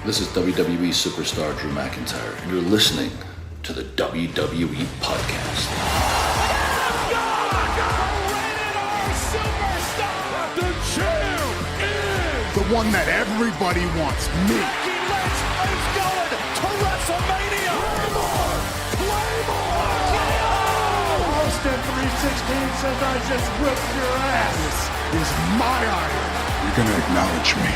This is WWE superstar Drew McIntyre, and you're listening to the WWE Podcast. The champ is the one that everybody wants, me. It's going to WrestleMania. Claymore! Austin 316 says I just whipped your ass. This is my iron. You're going to acknowledge me.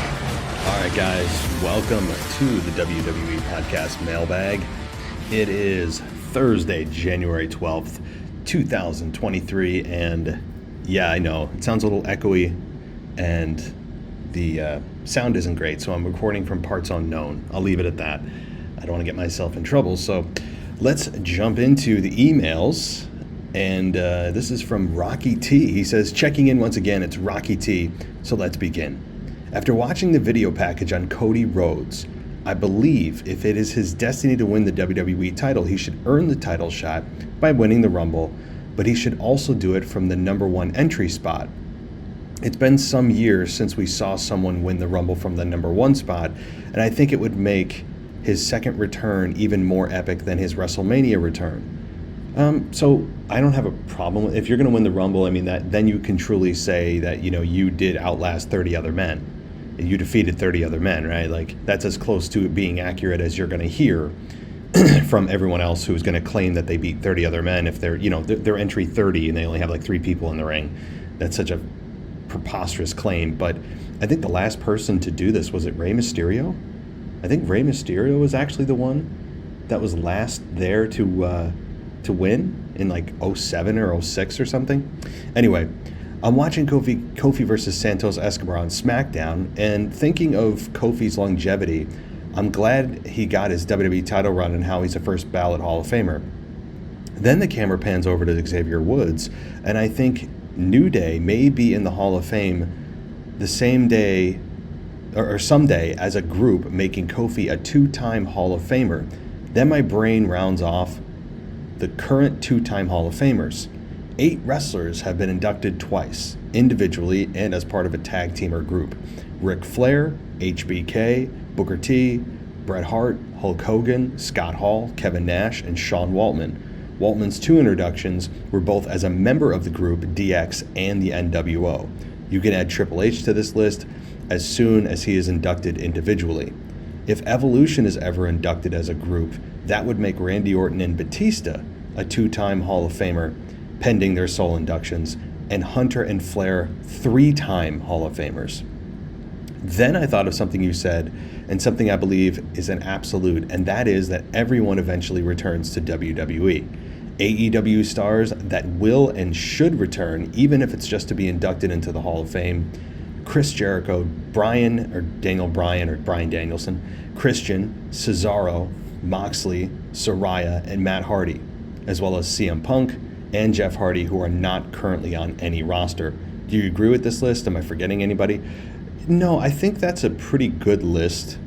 All right, guys, welcome to the WWE Podcast Mailbag. It is Thursday, January 12th, 2023, and yeah, I know, it sounds a little echoey, and the sound isn't great, so I'm recording from parts unknown. I'll leave it at that. I don't want to get myself in trouble, so let's jump into the emails, and this is from Rocky T. He says, checking in once again, it's Rocky T, so let's begin. After watching the video package on Cody Rhodes, I believe if it is his destiny to win the WWE title, he should earn the title shot by winning the Rumble, but he should also do it from the number one entry spot. It's been some years since we saw someone win the Rumble from the number one spot, and I think it would make his second return even more epic than his WrestleMania return. So I don't have a problem. If you're going to win the Rumble, I mean, then you can truly say that, you know, you did outlast 30 other men. You defeated 30 other men, right? Like, that's as close to it being accurate as you're going to hear from everyone else who's going to claim that they beat 30 other men if they're, you know, they're entry 30 and they only have like 3 people in the ring. That's such a preposterous claim. But I think the last person to do this, was it Rey Mysterio? I think Rey Mysterio was actually the one that was last there to win in like 07 or 06 or something. Anyway, I'm watching Kofi versus Santos Escobar on SmackDown, and thinking of Kofi's longevity, I'm glad he got his WWE title run and how he's a first ballot Hall of Famer. Then the camera pans over to Xavier Woods, and I think New Day may be in the Hall of Fame the same day or someday as a group, making Kofi a 2-time Hall of Famer. Then my brain rounds off the current 2-time Hall of Famers. 8 wrestlers have been inducted twice, individually and as part of a tag team or group. Ric Flair, HBK, Booker T, Bret Hart, Hulk Hogan, Scott Hall, Kevin Nash, and Sean Waltman. Waltman's 2 introductions were both as a member of the group DX and the NWO. You can add Triple H to this list as soon as he is inducted individually. If Evolution is ever inducted as a group, that would make Randy Orton and Batista a 2-time Hall of Famer, pending their sole inductions, and Hunter and Flair 3-time Hall of Famers. Then I thought of something you said, and something I believe is an absolute, and that is that everyone eventually returns to WWE. AEW stars that will and should return, even if it's just to be inducted into the Hall of Fame: Chris Jericho, Daniel Bryan Danielson, Christian, Cesaro, Moxley, Saraya, and Matt Hardy, as well as CM Punk and Jeff Hardy, who are not currently on any roster. Do you agree with this list? Am I forgetting anybody? No, I think that's a pretty good list.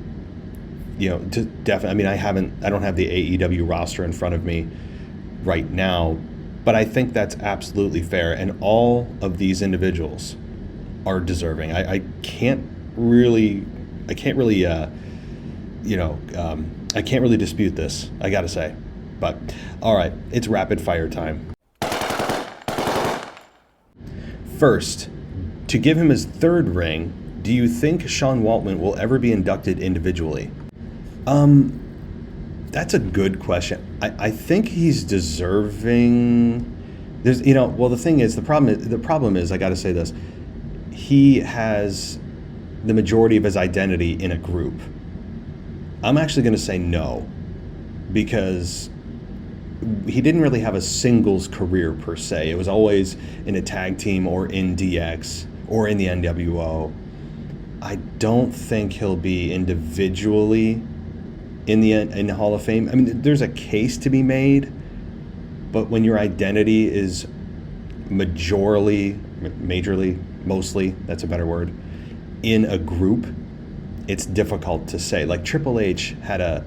You know, I mean, I don't have the AEW roster in front of me right now, but I think that's absolutely fair. And all of these individuals are deserving. I can't really dispute this, I gotta say. But all right, it's rapid fire time. First, to give him his 3rd ring, do you think Sean Waltman will ever be inducted individually? That's a good question. I think he's deserving. The problem is, I got to say this. He has the majority of his identity in a group. I'm actually going to say no, because he didn't really have a singles career per se. It was always in a tag team or in DX or in the NWO. I don't think he'll be individually in the Hall of Fame. I mean, there's a case to be made, but when your identity is mostly, that's a better word, in a group, it's difficult to say. Like, Triple H had a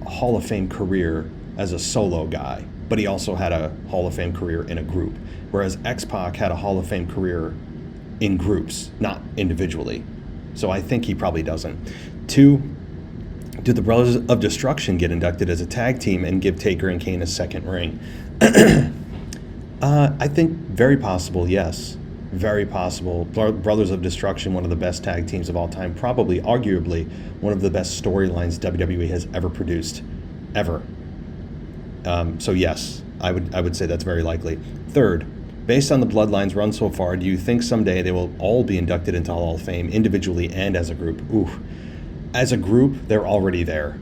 Hall of Fame career as a solo guy, but he also had a Hall of Fame career in a group, whereas X-Pac had a Hall of Fame career in groups, not individually. So I think he probably doesn't. 2, Do the Brothers of Destruction get inducted as a tag team and give Taker and Kane a second ring? I think very possible, yes. Very possible. Brothers of Destruction, one of the best tag teams of all time, probably, arguably, one of the best storylines WWE has ever produced, ever. So yes, I would say that's very likely. Third, based on the bloodlines run so far, do you think someday they will all be inducted into Hall of Fame, individually and as a group? Ooh, as a group, they're already there,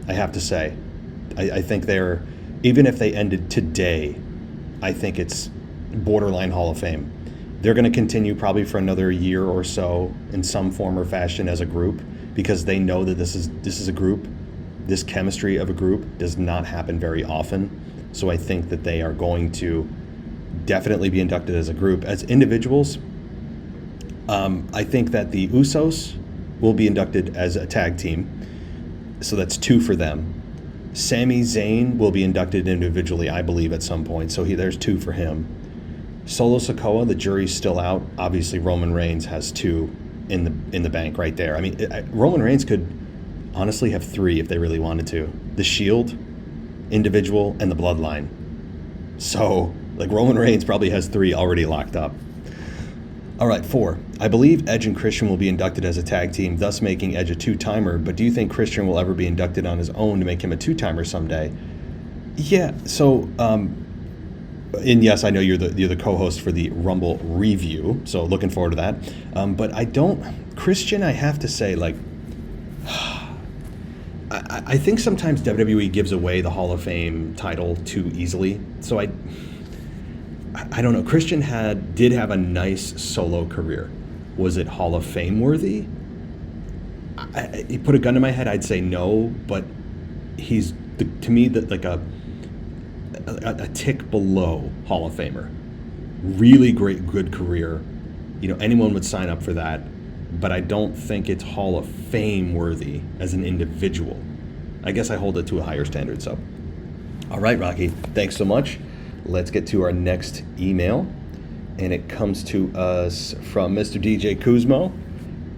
I have to say. I think they're, even if they ended today, I think it's borderline Hall of Fame. They're going to continue probably for another year or so in some form or fashion as a group, because they know that this is a group. This chemistry of a group does not happen very often. So I think that they are going to definitely be inducted as a group. As individuals, I think that the Usos will be inducted as a tag team. So that's 2 for them. Sami Zayn will be inducted individually, I believe, at some point. So there's 2 for him. Solo Sikoa, the jury's still out. Obviously, Roman Reigns has 2 in the bank right there. I mean, Roman Reigns could honestly have 3 if they really wanted to. The Shield, individual, and the Bloodline. So, Roman Reigns probably has 3 already locked up. All right, 4. I believe Edge and Christian will be inducted as a tag team, thus making Edge a 2-timer, but do you think Christian will ever be inducted on his own to make him a 2-timer someday? Yeah, so, and yes, I know you're the co-host for the Rumble review, so looking forward to that. But Christian, I have to say, I think sometimes WWE gives away the Hall of Fame title too easily. So I don't know. Christian did have a nice solo career. Was it Hall of Fame worthy? You put a gun to my head, I'd say no. But he's to me a tick below Hall of Famer. Really good career. Anyone would sign up for that. But I don't think it's Hall of Fame worthy as an individual. I guess I hold it to a higher standard. So, all right, Rocky, thanks so much. Let's get to our next email, and it comes to us from Mr. DJ Kuzmo,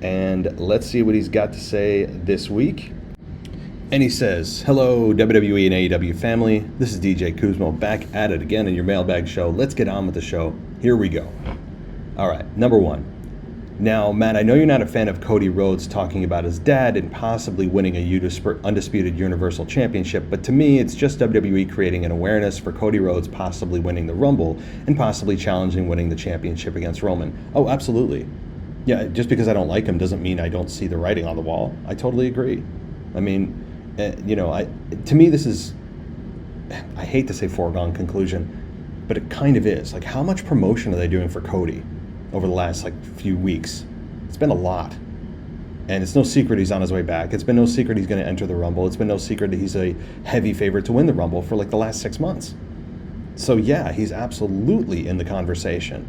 and let's see what he's got to say this week. And he says, hello, WWE and AEW family. This is DJ Kuzmo back at it again in your Mailbag show. Let's get on with the show. Here we go. All right, number 1. Now, Matt, I know you're not a fan of Cody Rhodes talking about his dad and possibly winning a undisputed Universal Championship, but to me, it's just WWE creating an awareness for Cody Rhodes possibly winning the Rumble and possibly challenging winning the championship against Roman. Oh, absolutely. Yeah, just because I don't like him doesn't mean I don't see the writing on the wall. I totally agree. I mean, to me, this is, I hate to say foregone conclusion, but it kind of is. How much promotion are they doing for Cody over the last few weeks? It's been a lot, and it's no secret he's on his way back. It's been no secret he's going to enter the Rumble. It's been no secret that he's a heavy favorite to win the Rumble for the last 6 months. So yeah, he's absolutely in the conversation.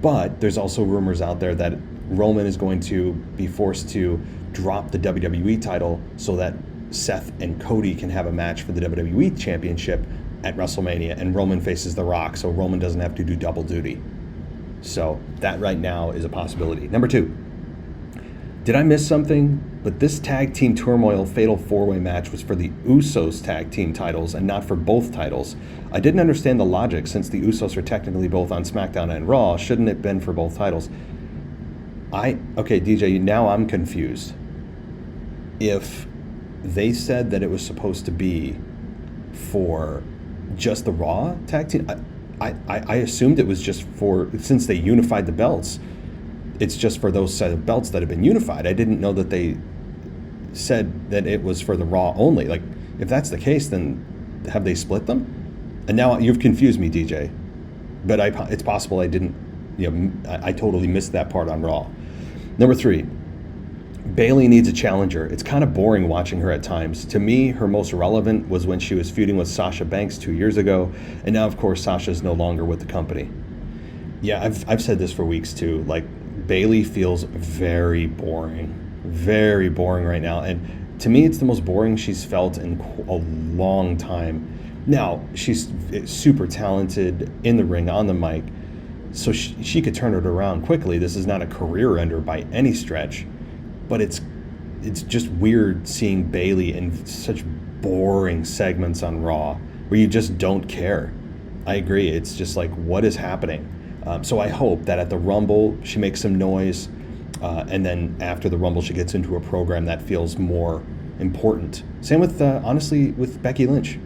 But there's also rumors out there that Roman is going to be forced to drop the WWE title so that Seth and Cody can have a match for the WWE Championship at WrestleMania, and Roman faces The Rock, so Roman doesn't have to do double duty. So that right now is a possibility. Number 2, did I miss something? But this tag team turmoil fatal 4-way match was for the Usos tag team titles and not for both titles. I didn't understand the logic since the Usos are technically both on SmackDown and Raw. Shouldn't it have been for both titles? Okay, DJ, now I'm confused. If they said that it was supposed to be for just the Raw tag team, I assumed it was just for, since they unified the belts, it's just for those set of belts that have been unified. I didn't know that they said that it was for the Raw only. If that's the case, then have they split them? And now you've confused me, DJ. But it's possible I didn't, I totally missed that part on Raw. Number 3, Bayley needs a challenger. It's kind of boring watching her at times. To me, her most relevant was when she was feuding with Sasha Banks 2 years ago, and now, of course, Sasha's no longer with the company. Yeah, I've said this for weeks too. Bayley feels very boring right now, and to me, it's the most boring she's felt in a long time. Now, she's super talented in the ring, on the mic, so she could turn it around quickly. This is not a career ender by any stretch. But it's it's just weird seeing Bayley in such boring segments on Raw where you just don't care. I agree. It's just like, what is happening? So I hope that at the Rumble, she makes some noise. And then after the Rumble, she gets into a program that feels more important. Same with, honestly, with Becky Lynch.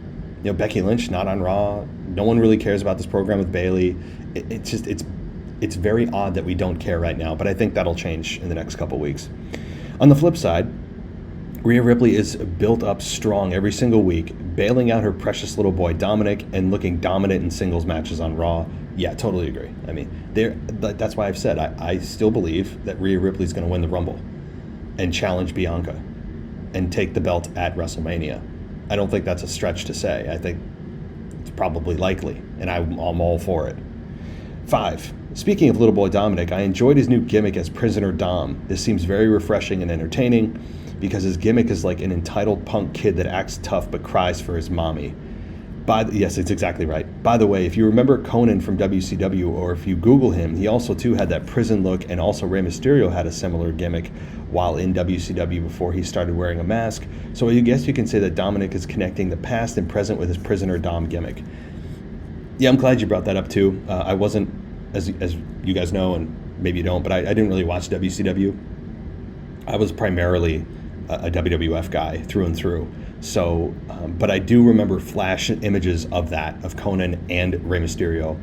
Becky Lynch, not on Raw. No one really cares about this program with Bayley. It's very odd that we don't care right now, but I think that'll change in the next couple weeks. On the flip side, Rhea Ripley is built up strong every single week, bailing out her precious little boy Dominic and looking dominant in singles matches on Raw. Yeah, totally agree. I mean, that's why I've said I still believe that Rhea Ripley's going to win the Rumble and challenge Bianca and take the belt at WrestleMania. I don't think that's a stretch to say. I think it's probably likely, and I'm all for it. 5. Speaking of little boy Dominic, I enjoyed his new gimmick as Prisoner Dom. This seems very refreshing and entertaining because his gimmick is like an entitled punk kid that acts tough but cries for his mommy. Yes, it's exactly right. By the way, if you remember Conan from WCW, or if you Google him, he also too had that prison look, and also Rey Mysterio had a similar gimmick while in WCW before he started wearing a mask. So I guess you can say that Dominic is connecting the past and present with his Prisoner Dom gimmick. Yeah, I'm glad you brought that up too. I wasn't, as you guys know, and maybe you don't, but I didn't really watch WCW. I was primarily a WWF guy through and through. So, but I do remember flash images of that, of Conan and Rey Mysterio,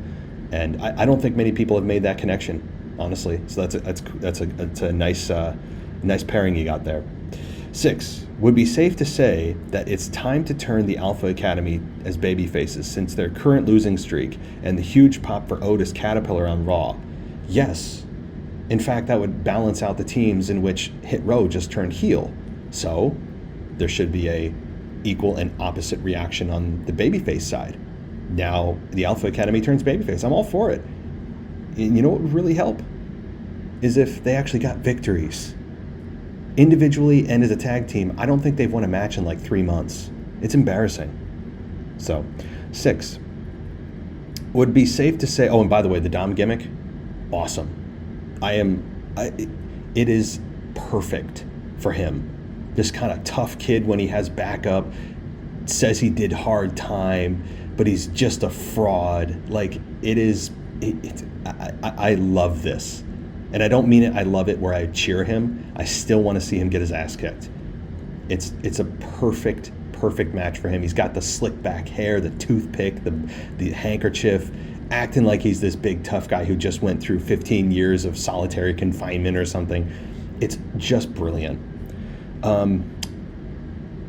and I don't think many people have made that connection, honestly. So that's a nice pairing you got there. 6. Would be safe to say that it's time to turn the Alpha Academy as baby faces since their current losing streak and the huge pop for Otis Caterpillar on Raw. Yes. In fact, that would balance out the teams in which Hit Row just turned heel. So there should be a equal and opposite reaction on the babyface side. Now the Alpha Academy turns babyface. I'm all for it. And you know what would really help is if they actually got victories individually and as a tag team. I don't think they've won a match in like 3 months. It's embarrassing. So 6. Would be safe to say, oh, and by the way, the Dom gimmick, awesome. It is perfect for him. This kind of tough kid when he has backup, says he did hard time, but he's just a fraud. Like, I love this. And I don't mean it, I love it where I cheer him. I still want to see him get his ass kicked. It's a perfect match for him. He's got the slick back hair, the toothpick, the handkerchief, acting like he's this big tough guy who just went through 15 years of solitary confinement or something. It's just brilliant.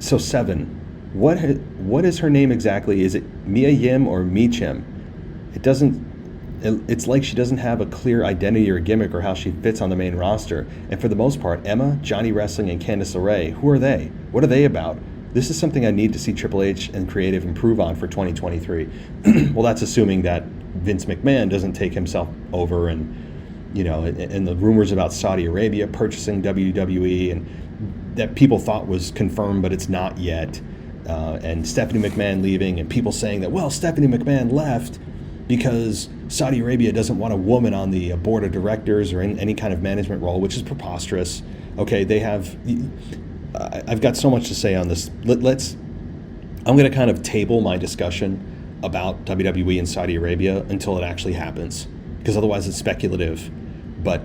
So 7, what is her name exactly? Is it Mia Yim or Meechim? It's like she doesn't have a clear identity or gimmick or how she fits on the main roster. And for the most part, Emma, Johnny Wrestling, and Candice LeRae, who are they? What are they about? This is something I need to see Triple H and Creative improve on for 2023. Well, that's assuming that Vince McMahon doesn't take himself over and the rumors about Saudi Arabia purchasing WWE and that people thought was confirmed, but it's not yet. And Stephanie McMahon leaving, and people saying that, well, Stephanie McMahon left because Saudi Arabia doesn't want a woman on the board of directors or in any kind of management role, which is preposterous. Okay, I've got so much to say on this. I'm going to kind of table my discussion about WWE and Saudi Arabia until it actually happens, because otherwise it's speculative, but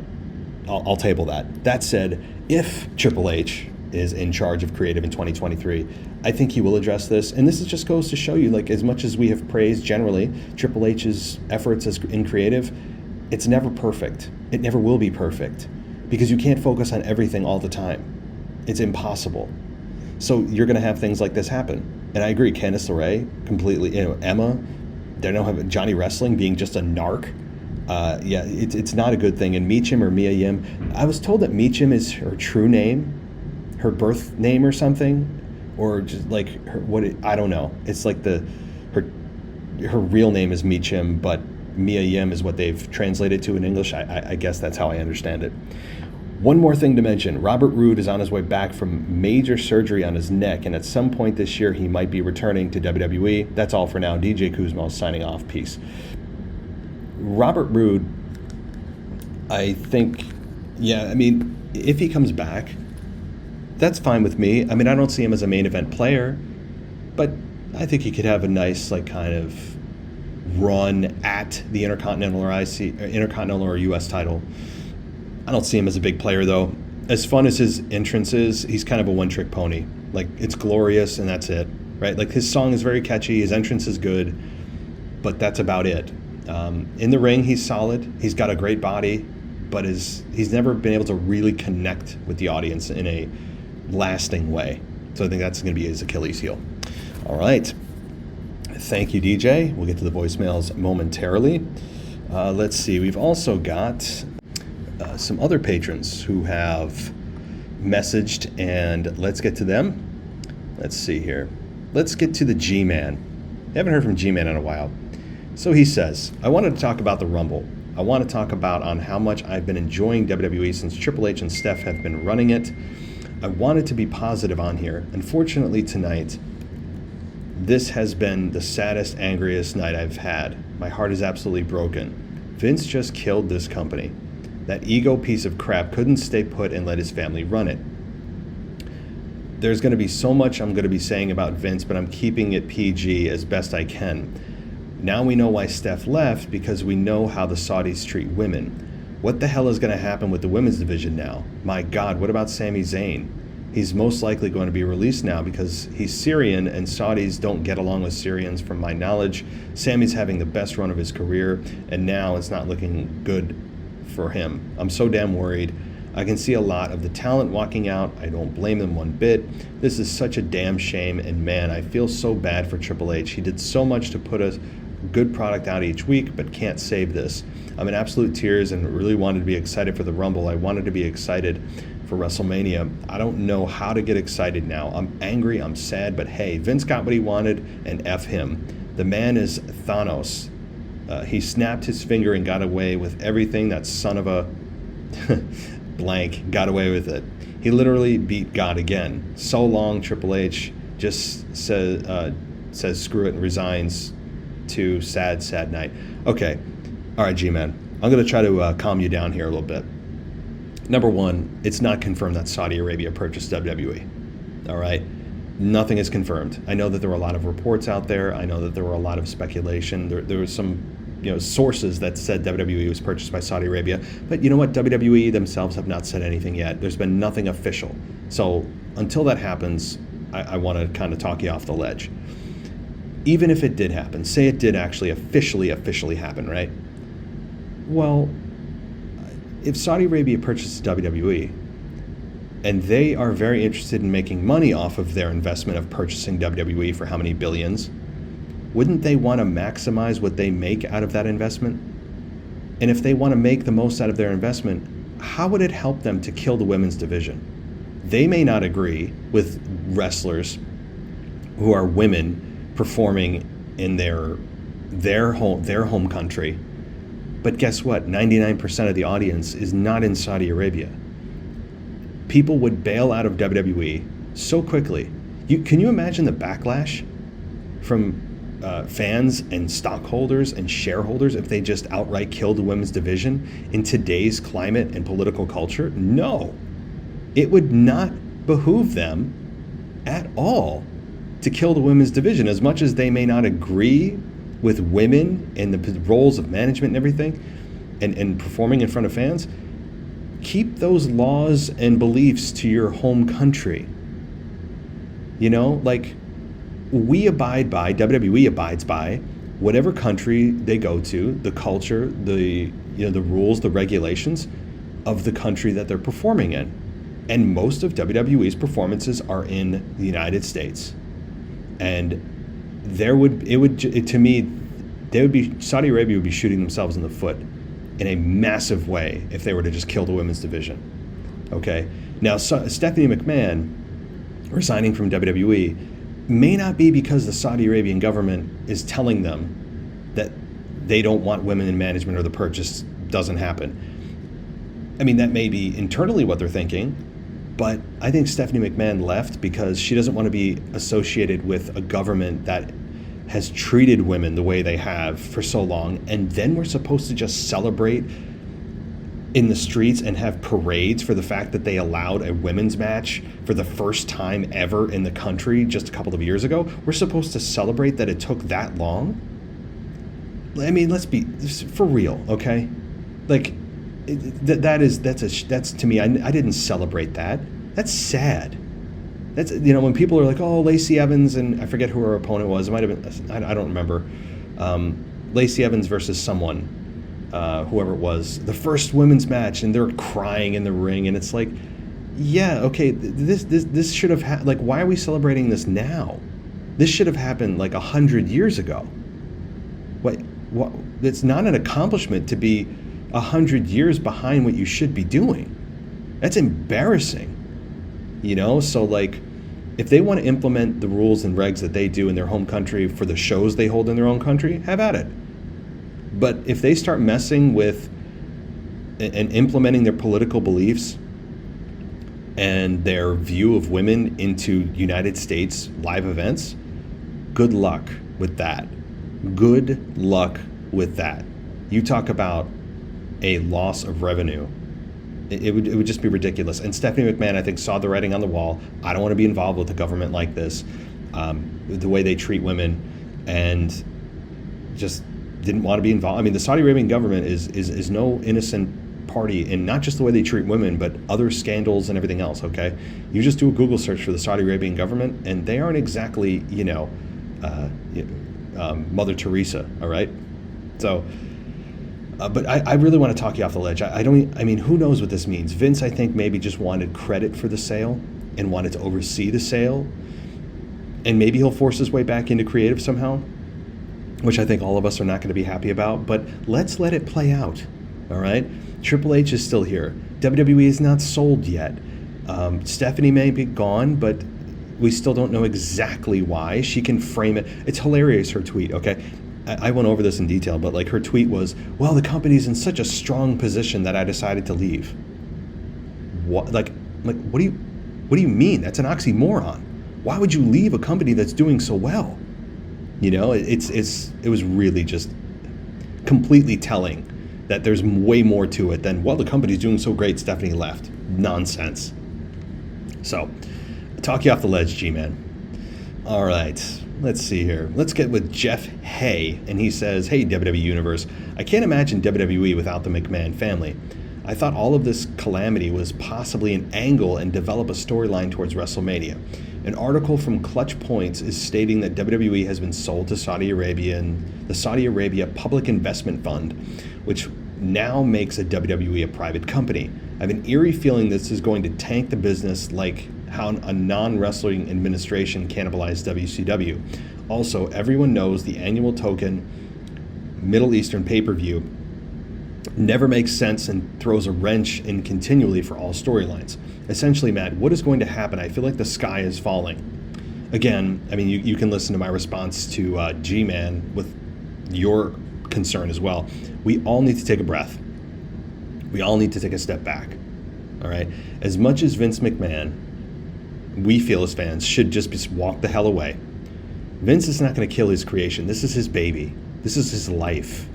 I'll table that. That said, if Triple H is in charge of creative in 2023, I think he will address this. And this just goes to show you, like, as much as we have praised generally Triple H's efforts in creative, it's never perfect. It never will be perfect, because you can't focus on everything all the time. It's impossible. So you're going to have things like this happen. And I agree, Candice LeRae, completely, Emma, they don't have Johnny Wrestling being just a narc. It's not a good thing. And Meechim or Mia Yim, I was told that Meechim is her true name, her birth name or something, or just like I don't know. It's like her real name is Meechim, but Mia Yim is what they've translated to in English. I guess that's how I understand it. One more thing to mention, Robert Roode is on his way back from major surgery on his neck, and at some point this year he might be returning to WWE. That's all for now. DJ Kuzmo signing off. Peace. Robert Roode, I think, if he comes back, That's fine with me. I mean, I don't see him as a main event player, but I think he could have a nice, like, kind of run at the Intercontinental or US title. I don't see him as a big player, though. As fun as his entrance is, he's kind of a one-trick pony. Like, it's glorious, and that's it, right? Like, his song is very catchy, his entrance is good, but that's about it. In the ring, he's solid. He's got a great body, but he's never been able to really connect with the audience in a lasting way. So I think that's going to be his Achilles heel. All right. Thank you, DJ. We'll get to the voicemails momentarily. Let's see. We've also got some other patrons who have messaged, and let's get to them. Let's see here. Let's get to the G-Man. Haven't heard from G-Man in a while. So he says, I wanted to talk about the Rumble. I want to talk about on how much I've been enjoying WWE since Triple H and Steph have been running it. I wanted to be positive on here. Unfortunately, tonight, this has been the saddest, angriest night I've had. My heart is absolutely broken. Vince just killed this company. That ego piece of crap couldn't stay put and let his family run it. There's going to be so much I'm going to be saying about Vince, but I'm keeping it PG as best I can. Now we know why Steph left, because we know how the Saudis treat women. What the hell is going to happen with the women's division now? My God, what about Sami Zayn? He's most likely going to be released now because he's Syrian, and Saudis don't get along with Syrians from my knowledge. Sami's having the best run of his career, and now it's not looking good for him. I'm so damn worried. I can see a lot of the talent walking out. I don't blame them one bit. This is such a damn shame, and man, I feel so bad for Triple H. He did so much to put a good product out each week, but can't save this. I'm in absolute tears and really wanted to be excited for the Rumble. I wanted to be excited for WrestleMania. I don't know how to get excited now. I'm angry, I'm sad, but hey, Vince got what he wanted, and F him. The man is Thanos. He snapped his finger and got away with everything. That son of a blank got away with it. He literally beat God again. So long, Triple H. Just says screw it and resigns to sad, sad night. Okay. All right, G-Man. I'm going to try to calm you down here a little bit. Number one, it's not confirmed that Saudi Arabia purchased WWE. All right? Nothing is confirmed. I know that there were a lot of reports out there. I know that there were a lot of speculation. There was some sources that said WWE was purchased by Saudi Arabia. But you know what? WWE themselves have not said anything yet. There's been nothing official. So until that happens, I want to kind of talk you off the ledge. Even if it did happen, say it did actually officially happen, right? Well, if Saudi Arabia purchases WWE, and they are very interested in making money off of their investment of purchasing WWE for how many billions, wouldn't they want to maximize what they make out of that investment? And if they want to make the most out of their investment, how would it help them to kill the women's division? They may not agree with wrestlers who are women performing in their home country. But guess what? 99% of the audience is not in Saudi Arabia. People would bail out of WWE so quickly. Can you imagine the backlash from fans and stockholders and shareholders if they just outright killed the women's division in today's climate and political culture? No. It would not behoove them at all to kill the women's division. As much as they may not agree with women and the roles of management and everything and performing in front of fans, keep those laws and beliefs to your home country. Like we abide by, WWE abides by whatever country they go to, the culture, the rules, the regulations of the country that they're performing in. And most of WWE's performances are in the United States. And Saudi Arabia would be shooting themselves in the foot in a massive way if they were to just kill the women's division. Okay? Now, Stephanie McMahon resigning from WWE may not be because the Saudi Arabian government is telling them that they don't want women in management or the purchase doesn't happen. I mean, that may be internally what they're thinking, but I think Stephanie McMahon left because she doesn't want to be associated with a government that has treated women the way they have for so long, and then we're supposed to just celebrate in the streets and have parades for the fact that they allowed a women's match for the first time ever in the country just a couple of years ago. We're supposed to celebrate that it took that long? I mean, let's be for real, okay? Like, that's to me, I didn't celebrate that. That's sad. That's, when people are like, oh, Lacey Evans, and I forget who her opponent was. It might have been, I don't remember. Lacey Evans versus someone, whoever it was, the first women's match, and they're crying in the ring, and it's like, yeah, okay, this should have like, why are we celebrating this now? This should have happened like 100 years ago. What? It's not an accomplishment to be 100 years behind what you should be doing. That's embarrassing. So like, if they want to implement the rules and regs that they do in their home country for the shows they hold in their own country, have at it. But if they start messing with and implementing their political beliefs and their view of women into United States live events, good luck with that. Good luck with that. You talk about a loss of revenue. It would just be ridiculous. And Stephanie McMahon, I think, saw the writing on the wall. I don't want to be involved with a government like this, the way they treat women, and just didn't want to be involved. I mean, the Saudi Arabian government is no innocent party in not just the way they treat women, but other scandals and everything else, okay? You just do a Google search for the Saudi Arabian government, and they aren't exactly, Mother Teresa, all right? So... but I really want to talk you off the ledge. I mean, who knows what this means? Vince, I think, maybe just wanted credit for the sale and wanted to oversee the sale. And maybe he'll force his way back into creative somehow, which I think all of us are not going to be happy about. But let's let it play out, all right? Triple H is still here. WWE is not sold yet. Stephanie may be gone, but we still don't know exactly why. She can frame it. It's hilarious, her tweet, okay? I went over this in detail, but like her tweet was, well, the company's in such a strong position that I decided to leave. What, like what do you mean? That's an oxymoron. Why would you leave a company that's doing so well? It was really just completely telling that there's way more to it than, well, the company's doing so great, Stephanie left. Nonsense. So, talk you off the ledge, G-Man. All right. Let's see here. Let's get with Jeff Hay, and he says, hey, WWE Universe, I can't imagine WWE without the McMahon family. I thought all of this calamity was possibly an angle and develop a storyline towards WrestleMania. An article from Clutch Points is stating that WWE has been sold to Saudi Arabia and the Saudi Arabia Public Investment Fund, which now makes a WWE a private company. I have an eerie feeling this is going to tank the business like how a non-wrestling administration cannibalized WCW. Also, everyone knows the annual token Middle Eastern pay-per-view never makes sense and throws a wrench in continually for all storylines. Essentially, Matt, what is going to happen? I feel like the sky is falling. Again, I mean, you can listen to my response to G-Man with your concern as well. We all need to take a breath. We all need to take a step back. All right? As much as Vince McMahon, we feel as fans, should just walk the hell away. Vince is not going to kill his creation. This is his baby. This is his life.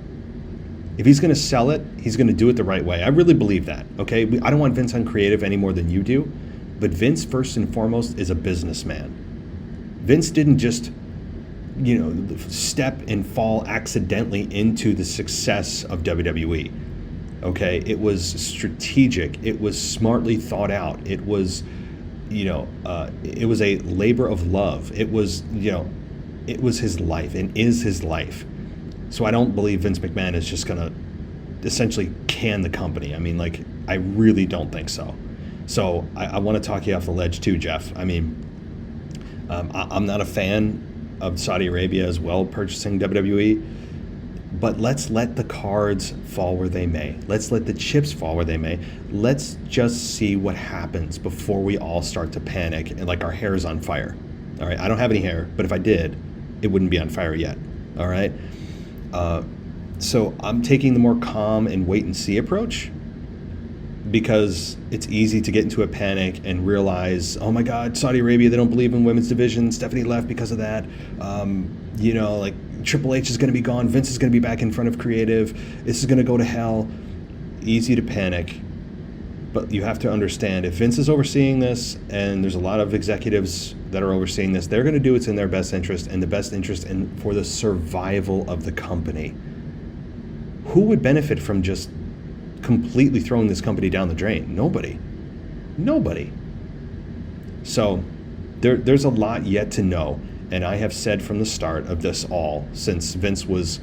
If he's going to sell it, he's going to do it the right way. I really believe that, okay? I don't want Vince on creative any more than you do, but Vince, first and foremost, is a businessman. Vince didn't just, step and fall accidentally into the success of WWE, okay? It was strategic. It was smartly thought out. It was... it was a labor of love. It was, it was his life and is his life. So I don't believe Vince McMahon is just going to essentially can the company. I mean, like, I really don't think so. So I want to talk you off the ledge too, Jeff. I mean, I'm not a fan of Saudi Arabia as well purchasing WWE, but let's let the cards fall where they may. Let's let the chips fall where they may. Let's just see what happens before we all start to panic and like our hair is on fire. All right, I don't have any hair, but if I did, it wouldn't be on fire yet. All right. So I'm taking the more calm and wait and see approach because it's easy to get into a panic and realize, oh my God, Saudi Arabia, they don't believe in women's division. Stephanie left because of that. Like Triple H is going to be gone. Vince is going to be back in front of creative. This is going to go to hell. easy to panic, but you have to understand if Vince is overseeing this, and there's a lot of executives that are overseeing this, they're going to do what's in their best interest, and the best interest for the survival of the company. Who would benefit from just completely throwing this company down the drain? Nobody. So there's a lot yet to know, and I have said from the start of this all, since Vince was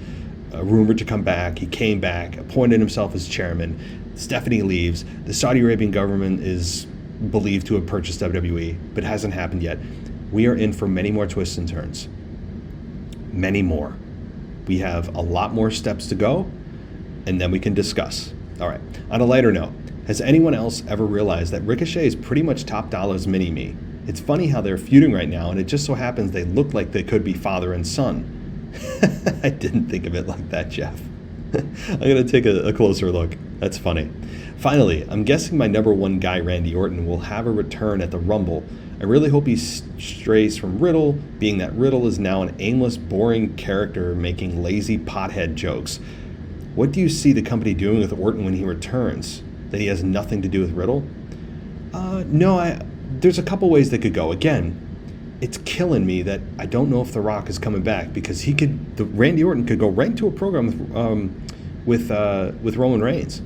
rumored to come back, he came back, appointed himself as chairman, Stephanie leaves, the Saudi Arabian government is believed to have purchased WWE, but it hasn't happened yet. We are in for many more twists and turns. Many more. We have a lot more steps to go, and then we can discuss. All right, on a lighter note, has anyone else ever realized that Ricochet is pretty much Top Dollar's mini-me? It's funny how they're feuding right now, and it just so happens they look like they could be father and son. I didn't think of it like that, Jeff. I'm going to take a closer look. That's funny. Finally, I'm guessing my number one guy, Randy Orton, will have a return at the Rumble. I really hope he strays from Riddle, being that Riddle is now an aimless, boring character making lazy pothead jokes. What do you see the company doing with Orton when he returns? That he has nothing to do with Riddle? There's a couple ways they could go. Again, it's killing me that I don't know if The Rock is coming back, because Randy Orton could go right into a program with Roman Reigns.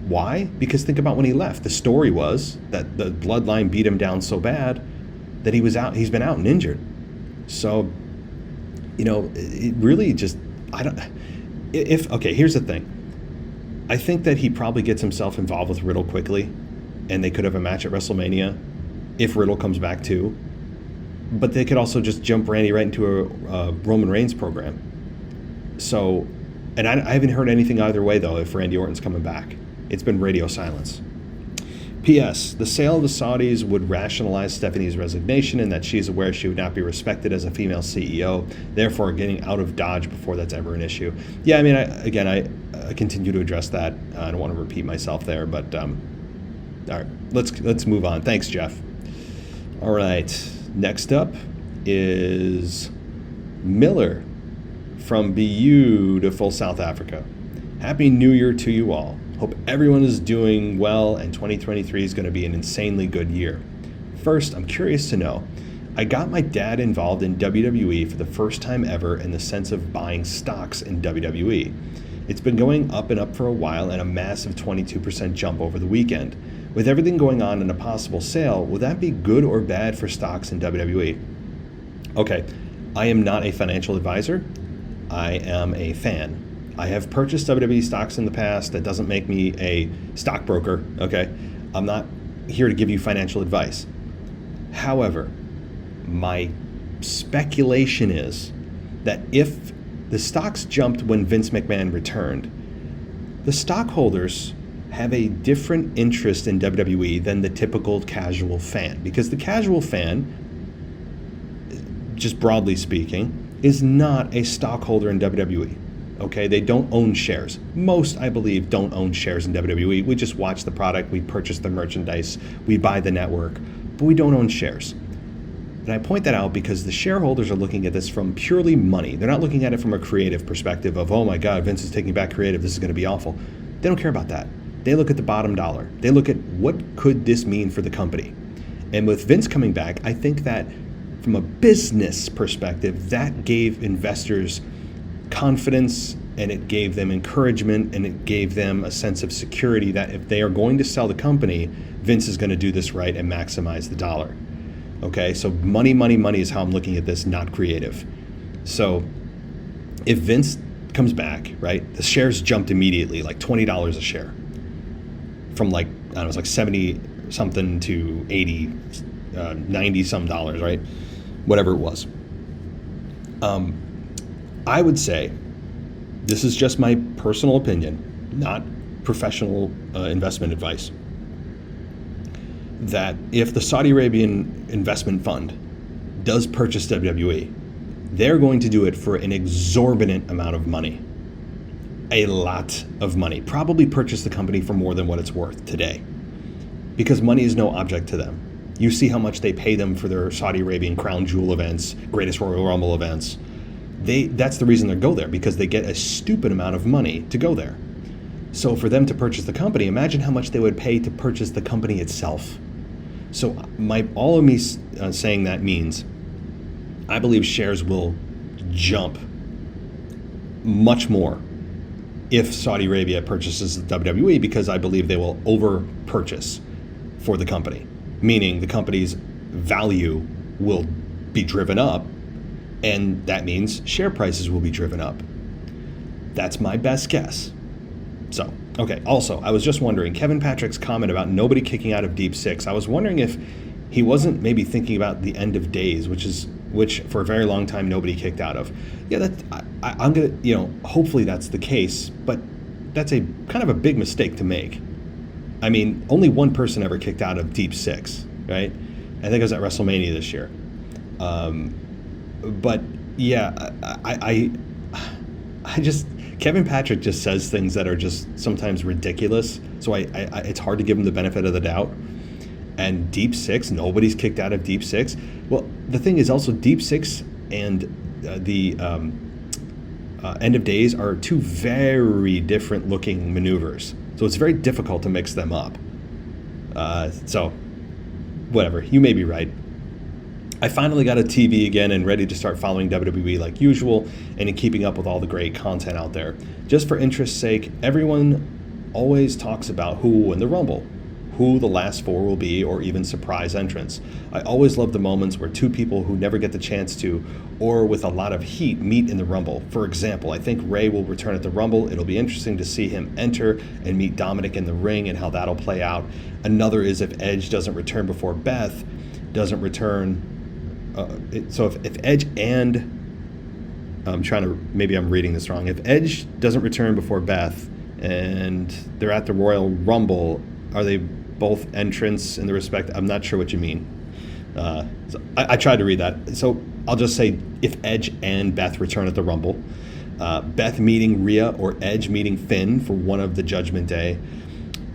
Why? Because think about when he left. The story was that the bloodline beat him down so bad that he was out. He's been out and injured. So, it really just, here's the thing. I think that he probably gets himself involved with Riddle quickly, and they could have a match at WrestleMania if Riddle comes back too. But they could also just jump Randy right into a Roman Reigns program. So, and I haven't heard anything either way, though, if Randy Orton's coming back. It's been radio silence. P.S. The sale of the Saudis would rationalize Stephanie's resignation and that she's aware she would not be respected as a female CEO, therefore getting out of Dodge before that's ever an issue. Yeah, I mean, I continue to address that. I don't want to repeat myself there, but all right, let's move on. Thanks, Jeff. All right, next up is Miller from beautiful South Africa. Happy New Year to you all. Hope everyone is doing well, and 2023 is going to be an insanely good year. First, I'm curious to know, I got my dad involved in WWE for the first time ever in the sense of buying stocks in WWE. It's been going up and up for a while, and a massive 22% jump over the weekend. With everything going on and a possible sale, will that be good or bad for stocks in WWE? Okay, I am not a financial advisor. I am a fan. I have purchased WWE stocks in the past. That doesn't make me a stockbroker, okay? I'm not here to give you financial advice. However, my speculation is that if the stocks jumped when Vince McMahon returned, the stockholders have a different interest in WWE than the typical casual fan. Because the casual fan, just broadly speaking, is not a stockholder in WWE. Okay, they don't own shares. Most, I believe, don't own shares in WWE. We just watch the product, we purchase the merchandise, we buy the network, but we don't own shares. And I point that out because the shareholders are looking at this from purely money. They're not looking at it from a creative perspective of, oh my God, Vince is taking back creative, this is going to be awful. They don't care about that. They look at the bottom dollar. They look at what could this mean for the company. And with Vince coming back, I think that from a business perspective, that gave investors confidence, and it gave them encouragement, and it gave them a sense of security that if they are going to sell the company, Vince is going to do this right and maximize the dollar. Okay, so money is how I'm looking at this, not creative. So if Vince comes back, right, the shares jumped immediately, like $20 a share. From like, I don't know, it was like 70 something to 80, 90 some dollars, right? Whatever it was. I would say, this is just my personal opinion, not professional investment advice, that if the Saudi Arabian investment fund does purchase WWE, they're going to do it for an exorbitant amount of money. A lot of money. Probably purchase the company for more than what it's worth today. Because money is no object to them. You see how much they pay them for their Saudi Arabian Crown Jewel events, Greatest Royal Rumble events. That's the reason they go there, because they get a stupid amount of money to go there. So for them to purchase the company, imagine how much they would pay to purchase the company itself. So all of me saying that means I believe shares will jump much more if Saudi Arabia purchases the WWE, because I believe they will over-purchase for the company, meaning the company's value will be driven up, and that means share prices will be driven up. That's my best guess. So, okay, also, I was just wondering, Kevin Patrick's comment about nobody kicking out of Deep Six, I was wondering if he wasn't maybe thinking about the end of days, which for a very long time nobody kicked out of. Yeah, I'm gonna, hopefully that's the case, but that's a kind of a big mistake to make. I mean, only one person ever kicked out of Deep Six, right? I think it was at WrestleMania this year. But yeah, I just, Kevin Patrick just says things that are just sometimes ridiculous. So it's hard to give him the benefit of the doubt. And Deep Six, nobody's kicked out of Deep Six. Well, the thing is also Deep Six and the End of Days are two very different looking maneuvers. So it's very difficult to mix them up. So whatever, you may be right. I finally got a TV again and ready to start following WWE like usual and in keeping up with all the great content out there. Just for interest's sake, everyone always talks about who will win the Rumble, who the last four will be, or even surprise entrants. I always love the moments where two people who never get the chance to, or with a lot of heat, meet in the Rumble. For example, I think Ray will return at the Rumble. It'll be interesting to see him enter and meet Dominic in the ring and how that'll play out. Another is if Edge doesn't return before Beth doesn't return. So if Edge and, maybe I'm reading this wrong. If Edge doesn't return before Beth and they're at the Royal Rumble, are they both entrants in the respect? I'm not sure what you mean. So I tried to read that. So I'll just say if Edge and Beth return at the Rumble, Beth meeting Rhea or Edge meeting Finn for one of the Judgment Day.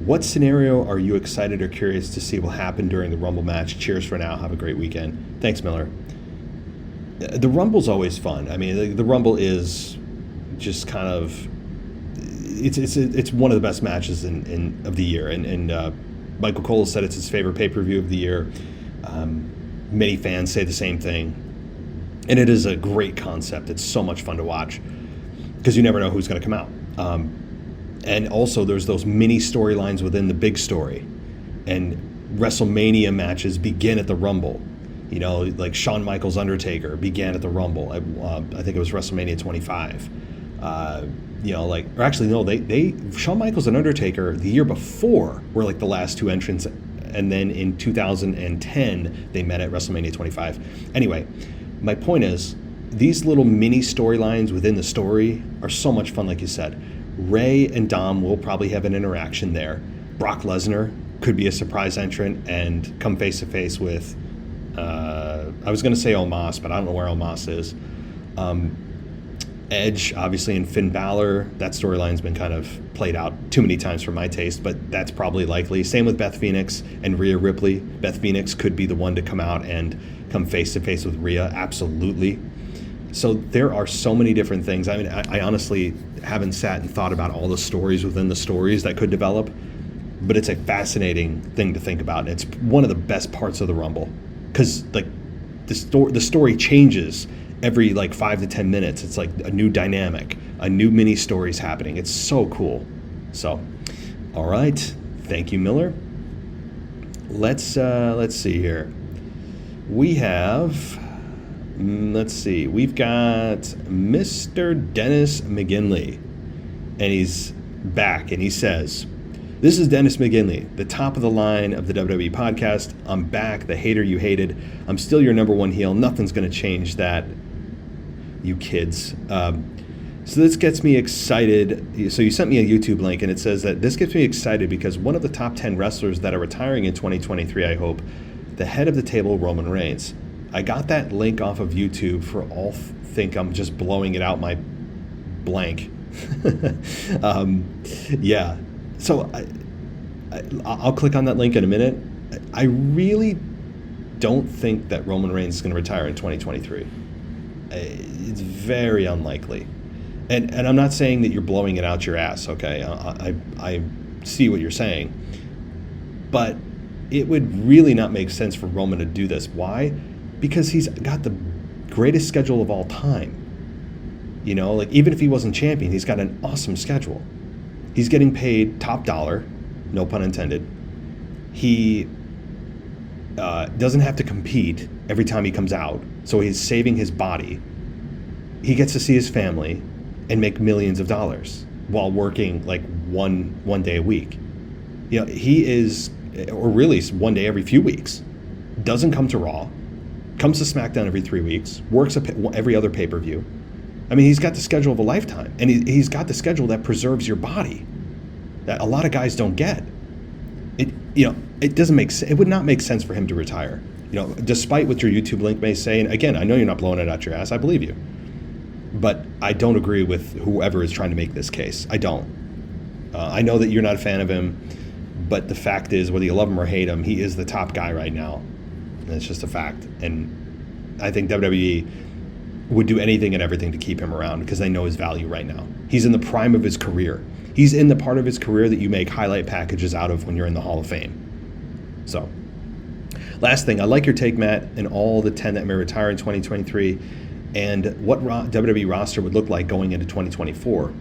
What scenario are you excited or curious to see will happen during the Rumble match? Cheers for now. Have a great weekend. Thanks, Miller. The Rumble's always fun. I mean, the Rumble is just kind of it's one of the best matches of the year. And Michael Cole said it's his favorite pay-per-view of the year. Many fans say the same thing. And it is a great concept. It's so much fun to watch because you never know who's going to come out. And also there's those mini storylines within the big story. And WrestleMania matches begin at the Rumble. Like Shawn Michaels' Undertaker began at the Rumble. I think it was WrestleMania 25. Shawn Michaels and Undertaker the year before were like the last two entrants. And then in 2010, they met at WrestleMania 25. Anyway, my point is, these little mini storylines within the story are so much fun, like you said. Ray and Dom will probably have an interaction there. Brock Lesnar could be a surprise entrant and come face to face with, I was going to say Omos, but I don't know where Omos is. Edge, obviously, and Finn Balor. That storyline's been kind of played out too many times for my taste, but that's probably likely. Same with Beth Phoenix and Rhea Ripley. Beth Phoenix could be the one to come out and come face to face with Rhea, absolutely. So there are so many different things. I mean, I honestly haven't sat and thought about all the stories within the stories that could develop, but it's a fascinating thing to think about. And it's one of the best parts of the Rumble because like the story changes every like 5 to 10 minutes. It's like a new dynamic, a new mini story's happening. It's so cool. So, all right. Thank you, Miller. Let's see here. We've got Mr. Dennis McGinley, and he's back, and he says, "This is Dennis McGinley, the top of the line of the WWE podcast. I'm back, the hater you hated. I'm still your number one heel. Nothing's going to change that, you kids." So this gets me excited. So you sent me a YouTube link, and it says that this gets me excited because one of the top 10 wrestlers that are retiring in 2023, I hope, the head of the table, Roman Reigns. I got that link off of YouTube for all think I'm just blowing it out my blank. Yeah. So I'll click on that link in a minute. I really don't think that Roman Reigns is going to retire in 2023. It's very unlikely. And I'm not saying that you're blowing it out your ass, okay? I see what you're saying. But it would really not make sense for Roman to do this. Why? Because he's got the greatest schedule of all time. You know, like even if he wasn't champion, he's got an awesome schedule. He's getting paid top dollar, no pun intended. He doesn't have to compete every time he comes out, so he's saving his body. He gets to see his family and make millions of dollars while working like one day a week. You know, he is, or really one day every few weeks, doesn't come to Raw, comes to SmackDown every 3 weeks, works every other pay-per-view. I mean, he's got the schedule of a lifetime, and he's got the schedule that preserves your body that a lot of guys don't get. It doesn't make sense. It would not make sense for him to retire. You know, despite what your YouTube link may say, and again, I know you're not blowing it out your ass. I believe you, but I don't agree with whoever is trying to make this case. I don't. I know that you're not a fan of him, but the fact is, whether you love him or hate him, he is the top guy right now, and it's just a fact. And I think WWE would do anything and everything to keep him around because they know his value right now. He's in the prime of his career. He's in the part of his career that you make highlight packages out of when you're in the Hall of Fame. So, last thing, I like your take, Matt, and all the 10 that may retire in 2023 and what WWE roster would look like going into 2024.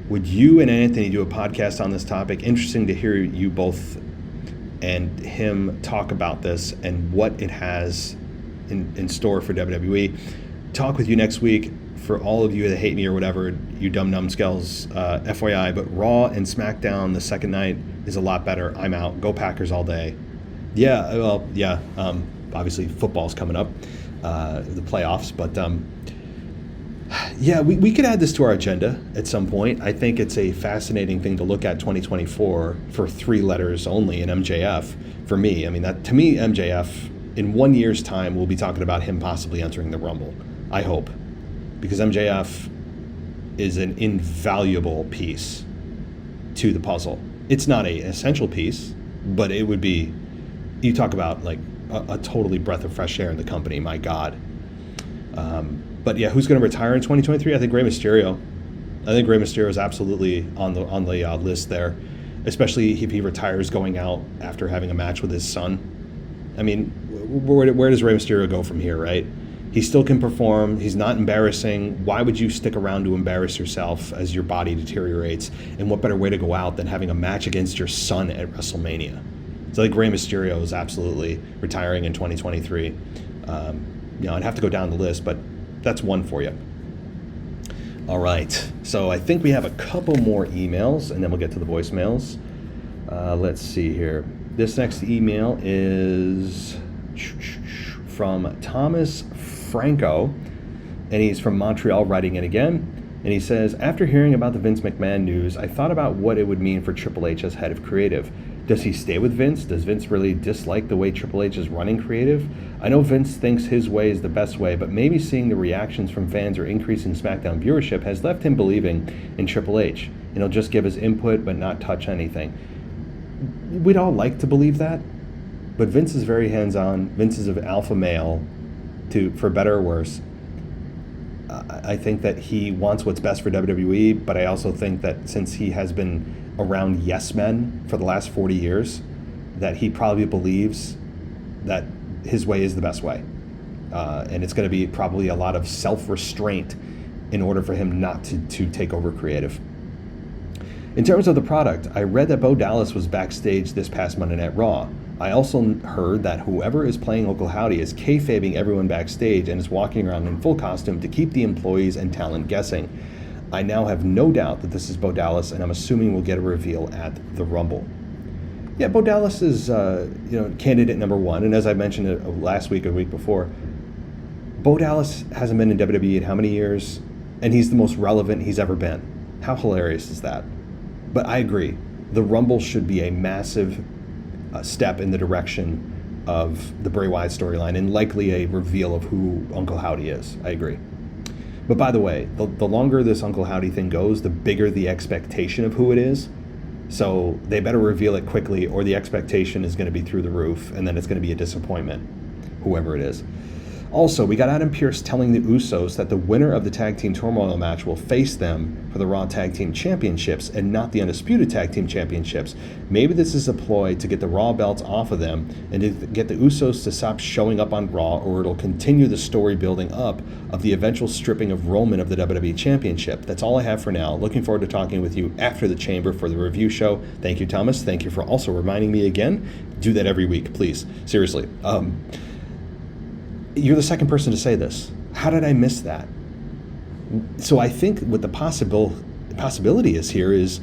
Would you and Anthony do a podcast on this topic? Interesting to hear you both and him talk about this and what it has in store for WWE. Talk with you next week. For all of you that hate me or whatever, you dumb numbskulls, FYI, but Raw and SmackDown the second night is a lot better. I'm out. Go Packers all day. Yeah, well, yeah. Obviously, football's coming up, the playoffs, but yeah, we could add this to our agenda at some point. I think it's a fascinating thing to look at 2024 for 3 letters only in MJF. For me, I mean, that to me, MJF in 1 year's time, we'll be talking about him possibly entering the Rumble. I hope, because MJF is an invaluable piece to the puzzle. It's not an essential piece, but it would be. You talk about like a totally breath of fresh air in the company. My God. But yeah, who's going to retire in 2023? I think Rey Mysterio. I think Rey Mysterio is absolutely on the list there, especially if he retires going out after having a match with his son. I mean, where does Rey Mysterio go from here, right? He still can perform. He's not embarrassing. Why would you stick around to embarrass yourself as your body deteriorates? And what better way to go out than having a match against your son at WrestleMania? So I think Rey Mysterio is absolutely retiring in 2023. I'd have to go down the list, but that's one for you. All right. So I think we have a couple more emails, and then we'll get to the voicemails. Let's see here. This next email is from Thomas Franco, and he's from Montreal, writing in again. And he says, after hearing about the Vince McMahon news, I thought about what it would mean for Triple H as head of creative. Does he stay with Vince? Does Vince really dislike the way Triple H is running creative? I know Vince thinks his way is the best way, but maybe seeing the reactions from fans or increasing SmackDown viewership has left him believing in Triple H, and he'll just give his input but not touch anything. We'd all like to believe that, but Vince is very hands-on. Vince is an alpha male, for better or worse. I think that he wants what's best for WWE, but I also think that since he has been around yes men for the last 40 years, that he probably believes that his way is the best way. And it's going to be probably a lot of self-restraint in order for him not to take over creative. In terms of the product, I read that Bo Dallas was backstage this past Monday Night Raw. I also heard that whoever is playing Uncle Howdy is kayfabing everyone backstage and is walking around in full costume to keep the employees and talent guessing. I now have no doubt that this is Bo Dallas, and I'm assuming we'll get a reveal at the Rumble. Yeah, Bo Dallas is candidate number 1, and as I mentioned last week or the week before, Bo Dallas hasn't been in WWE in how many years, and he's the most relevant he's ever been. How hilarious is that? But I agree, the Rumble should be a massive step in the direction of the Bray Wyatt storyline and likely a reveal of who Uncle Howdy is. I agree. But by the way, the longer this Uncle Howdy thing goes, the bigger the expectation of who it is. So they better reveal it quickly, or the expectation is going to be through the roof, and then it's going to be a disappointment, whoever it is. Also, we got Adam Pearce telling the Usos that the winner of the Tag Team Turmoil match will face them for the Raw Tag Team Championships and not the Undisputed Tag Team Championships. Maybe this is a ploy to get the Raw belts off of them and to get the Usos to stop showing up on Raw, or it'll continue the story building up of the eventual stripping of Roman of the WWE Championship. That's all I have for now. Looking forward to talking with you after the Chamber for the review show. Thank you, Thomas. Thank you for also reminding me again. Do that every week, please. Seriously. You're the second person to say this. How did I miss that? So I think what the possibility is here is,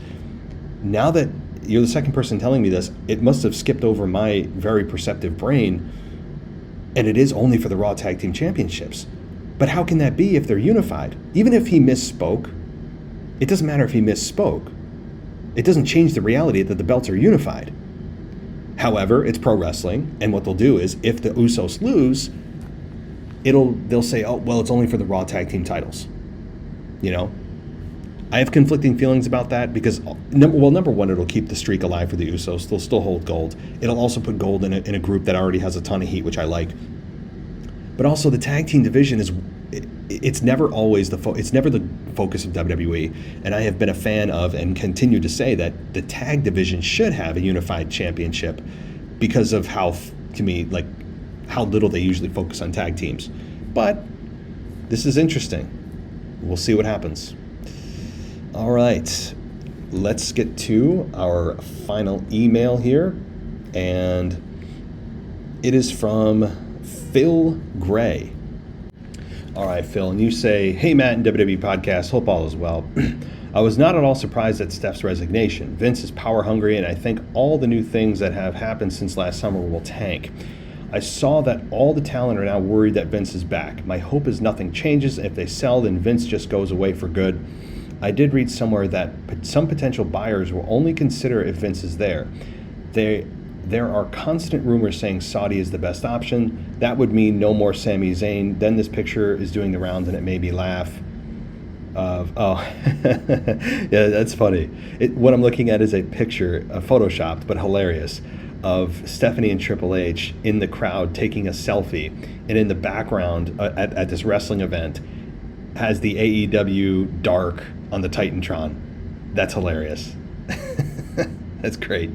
now that you're the second person telling me this, it must have skipped over my very perceptive brain, and it is only for the Raw Tag Team Championships. But how can that be if they're unified? Even if he misspoke, it doesn't matter if he misspoke. It doesn't change the reality that the belts are unified. However, it's pro wrestling, and what they'll do is, if the Usos lose, they'll say, oh, well, it's only for the Raw Tag Team titles. You know? I have conflicting feelings about that because, number one, it'll keep the streak alive for the Usos. They'll still hold gold. It'll also put gold in a group that already has a ton of heat, which I like. But also, the tag team division it's never always it's never the focus of WWE. And I have been a fan of and continue to say that the tag division should have a unified championship because of how little they usually focus on tag teams. But this is interesting. We'll see what happens. All right, let's get to our final email here. And it is from Phil Gray. All right, Phil, and you say, hey, Matt and WWE Podcast, hope all is well. I was not at all surprised at Steph's resignation. Vince is power hungry, and I think all the new things that have happened since last summer will tank. I saw that all the talent are now worried that Vince is back. My hope is nothing changes. If they sell, then Vince just goes away for good. I did read somewhere that some potential buyers will only consider if Vince is there. There are constant rumors saying Saudi is the best option. That would mean no more Sami Zayn. Then this picture is doing the rounds, and it made me laugh. Yeah, that's funny. What I'm looking at is a picture, photoshopped, but hilarious, of Stephanie and Triple H in the crowd taking a selfie, and in the background at this wrestling event has the AEW Dark on the Titantron. That's hilarious. That's great.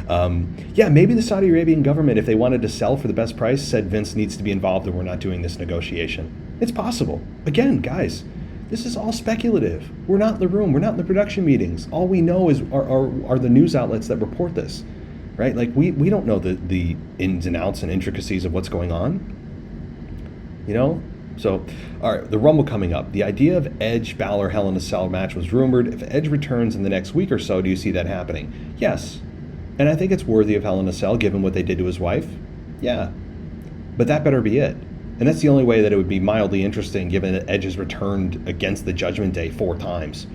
Yeah, maybe the Saudi Arabian government, if they wanted to sell for the best price, said Vince needs to be involved and we're not doing this negotiation. It's possible. Again, guys, this is all speculative. We're not in the room. We're not in the production meetings. All we know is are the news outlets that report this, right? Like, we don't know the ins and outs and intricacies of what's going on, you know? So, all right, the Rumble coming up. The idea of Edge, Balor, Hell in a Cell match was rumored. If Edge returns in the next week or so, do you see that happening? Yes. And I think it's worthy of Hell in a Cell, given what they did to his wife. Yeah. But that better be it. And that's the only way that it would be mildly interesting, given that Edge has returned against the Judgment Day 4 times,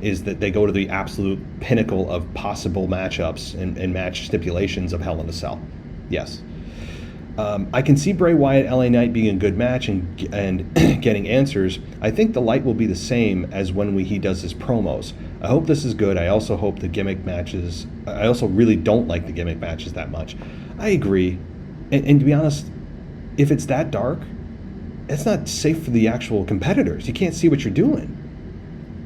is that they go to the absolute pinnacle of possible matchups and match stipulations of Hell in a Cell. Yes. I can see Bray Wyatt, LA Knight being a good match and getting answers. I think the light will be the same as when he does his promos. I hope this is good. I also hope the gimmick matches. I also really don't like the gimmick matches that much. I agree. And to be honest, if it's that dark, it's not safe for the actual competitors. You can't see what you're doing.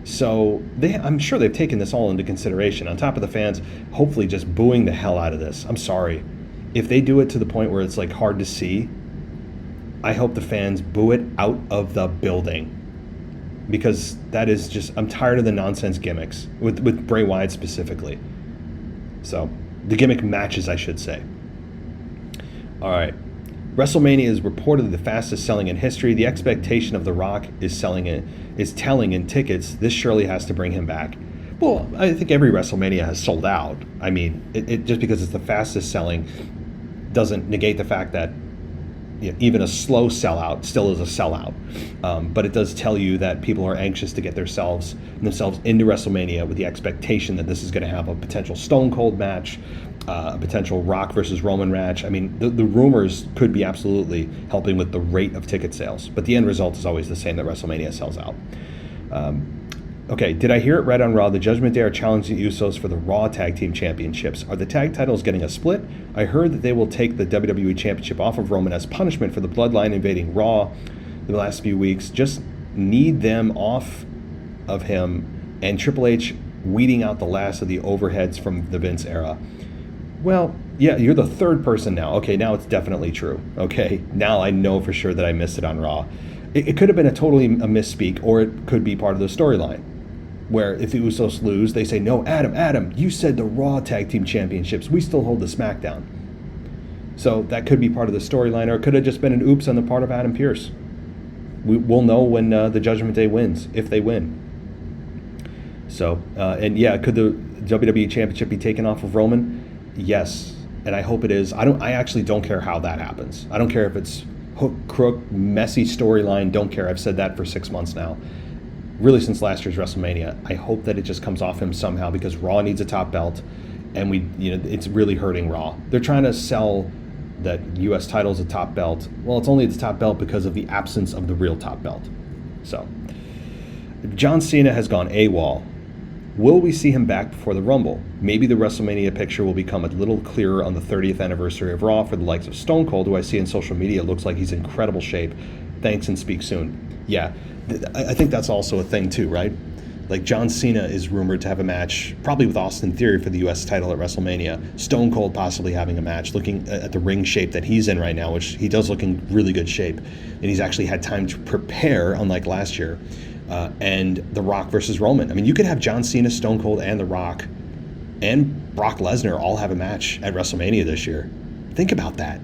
So I'm sure they've taken this all into consideration. On top of the fans, hopefully just booing the hell out of this. I'm sorry. If they do it to the point where it's like hard to see, I hope the fans boo it out of the building. Because that is just, I'm tired of the nonsense gimmicks, with Bray Wyatt specifically. So, the gimmick matches, I should say. All right. WrestleMania is reportedly the fastest selling in history. The expectation of The Rock is telling in tickets. This surely has to bring him back. Well, I think every WrestleMania has sold out. I mean, it just because it's the fastest selling doesn't negate the fact that even a slow sellout still is a sellout. But it does tell you that people are anxious to get themselves into WrestleMania with the expectation that this is going to have a potential Stone Cold match, a potential Rock versus Roman match. I mean, the rumors could be absolutely helping with the rate of ticket sales. But the end result is always the same, that WrestleMania sells out. Okay, did I hear it right on Raw? The Judgment Day are challenging the Usos for the Raw Tag Team Championships. Are the tag titles getting a split? I heard that they will take the WWE Championship off of Roman as punishment for the Bloodline invading Raw the last few weeks. Just need them off of him, and Triple H weeding out the last of the overheads from the Vince era. Well, yeah, you're the third person now. Okay, now it's definitely true. Okay, now I know for sure that I missed it on Raw. It could have been a misspeak, or it could be part of the storyline, where if the Usos lose, they say, no, Adam, you said the Raw Tag Team Championships. We still hold the SmackDown. So that could be part of the storyline, or it could have just been an oops on the part of Adam Pearce. We'll know when the Judgment Day wins, if they win. So, and yeah, could the WWE Championship be taken off of Roman? Yes, and I hope it is. I actually don't care how that happens. I don't care if it's hook, crook, messy storyline. Don't care. I've said that for 6 months now. Really, since last year's WrestleMania. I hope that it just comes off him somehow, because Raw needs a top belt, and it's really hurting Raw. They're trying to sell that U.S. title is a top belt. Well, it's only the top belt because of the absence of the real top belt. So, John Cena has gone AWOL. Will we see him back before the Rumble? Maybe the WrestleMania picture will become a little clearer on the 30th anniversary of Raw for the likes of Stone Cold, who I see in social media looks like he's in incredible shape. Thanks and speak soon. Yeah, I think that's also a thing too, right? Like John Cena is rumored to have a match, probably with Austin Theory for the U.S. title at WrestleMania. Stone Cold possibly having a match, looking at the ring shape that he's in right now, which he does look in really good shape. And he's actually had time to prepare, unlike last year. And The Rock versus Roman. I mean, you could have John Cena, Stone Cold, and The Rock, and Brock Lesnar all have a match at WrestleMania this year. Think about that.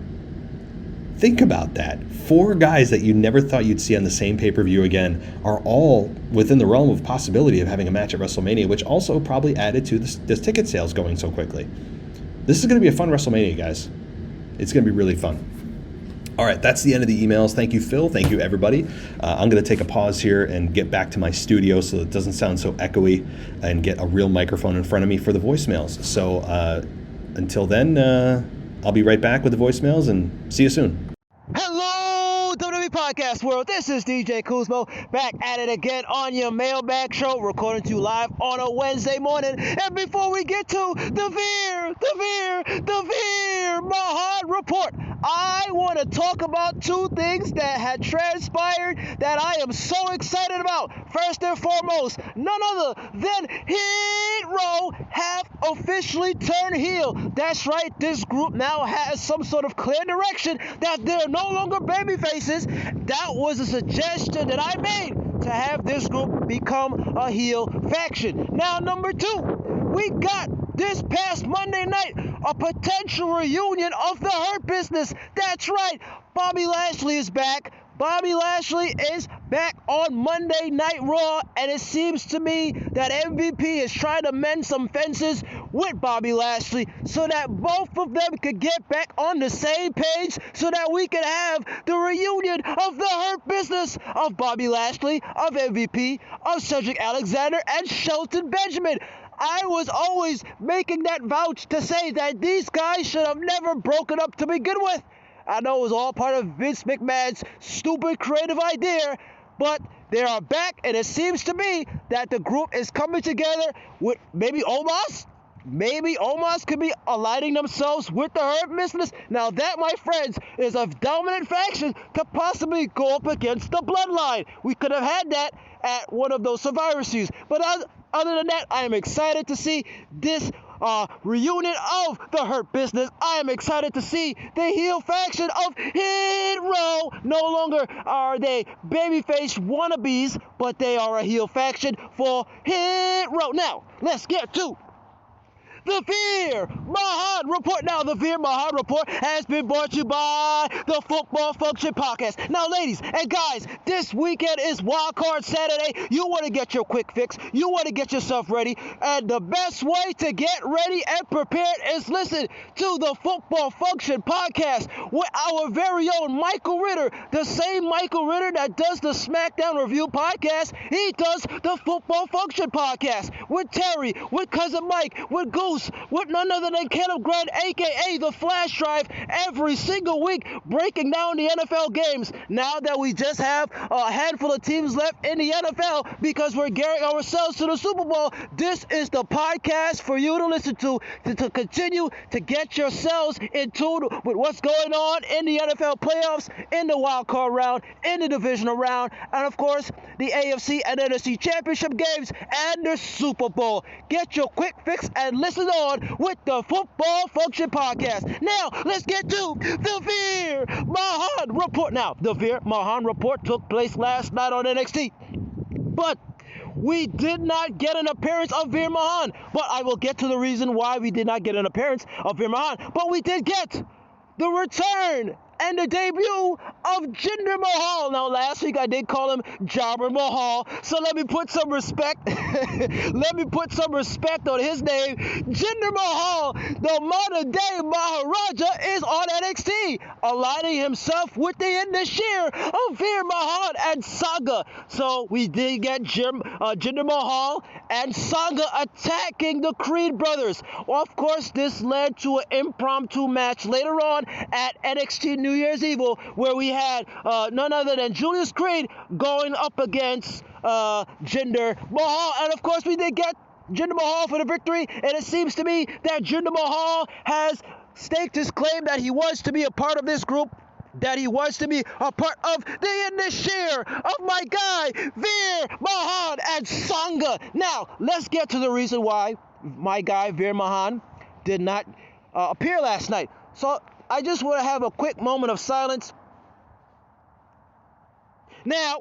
Think about that. 4 guys that you never thought you'd see on the same pay-per-view again are all within the realm of possibility of having a match at WrestleMania, which also probably added to this ticket sales going so quickly. This is going to be a fun WrestleMania, guys. It's going to be really fun. All right, that's the end of the emails. Thank you, Phil. Thank you, everybody. I'm going to take a pause here and get back to my studio so it doesn't sound so echoey, and get a real microphone in front of me for the voicemails. So until then, I'll be right back with the voicemails, and see you soon. Hello, WWE Podcast World. This is DJ Kuzmo, back at it again on your Mailbag show, recording to you live on a Wednesday morning. And before we get to the Veer Mahan Report, I want to talk about 2 things that had transpired that I am so excited about. First and foremost, none other than Hit Row have officially turned heel. That's right, this group now has some sort of clear direction that they're no longer baby faces. That was a suggestion that I made to have this group become a heel faction. Now, number 2, we got this past Monday night a potential reunion of the Hurt Business. That's right, Bobby Lashley is back. Bobby Lashley is back on Monday Night Raw, and it seems to me that MVP is trying to mend some fences with Bobby Lashley so that both of them could get back on the same page, so that we can have the reunion of the Hurt Business of Bobby Lashley, of MVP, of Cedric Alexander, and Shelton Benjamin. I was always making that vouch to say that these guys should have never broken up to begin with. I know it was all part of Vince McMahon's stupid creative idea, but they are back, and it seems to me that the group is coming together with maybe Omos. Maybe Omos could be aligning themselves with the Hurt Business. Now that, my friends, is a dominant faction to possibly go up against the Bloodline. We could have had that at one of those Survivor Series. But other than that, I am excited to see this reunion of the Hurt Business. I am excited to see the heel faction of Hit Row. No longer are they babyface wannabes, but they are a heel faction for Hit Row. Now, let's get to the Veer Mahan Report. Now, the Veer Mahan Report has been brought to you by the Football Function Podcast. Now, ladies and guys, this weekend is Wildcard Saturday. You want to get your quick fix. You want to get yourself ready. And the best way to get ready and prepared is listen to the Football Function Podcast with our very own Michael Ritter. The same Michael Ritter that does the SmackDown Review Podcast. He does the Football Function Podcast with Terry, with Cousin Mike, with Goose, host with none other than Caleb Grant, a.k.a. The Flash Drive, every single week, breaking down the NFL games. Now that we just have a handful of teams left in the NFL because we're gearing ourselves to the Super Bowl, this is the podcast for you to listen to continue to get yourselves in tune with what's going on in the NFL playoffs, in the wild card round, in the divisional round, and of course, the AFC and NFC championship games and the Super Bowl. Get your quick fix and listen on with the Football Function Podcast. Now, let's get to the Veer Mahaan Report. Now, the Veer Mahaan Report took place last night on NXT, but we did not get an appearance of Veer Mahaan. But I will get to the reason why we did not get an appearance of Veer Mahaan. But we did get the return and the debut of Jinder Mahal. Now, last week I did call him Jobber Mahal, so let me put some respect. Let me put some respect on his name. Jinder Mahal, the modern-day Maharaja, is on NXT, aligning himself with the Indashir of Veer Mahaan and Sangha. So we did get Jinder Mahal and Sangha attacking the Creed brothers. Of course, this led to an impromptu match later on at NXT New Year's Evil, where we had none other than Julius Creed going up against Jinder Mahal. And of course, we did get Jinder Mahal for the victory. And it seems to me that Jinder Mahal has staked his claim that he wants to be a part of this group, that he wants to be a part of the Indashir of my guy, Veer Mahaan and Sangha. Now, let's get to the reason why my guy, Veer Mahaan, did not appear last night. So I just want to have a quick moment of silence. Now,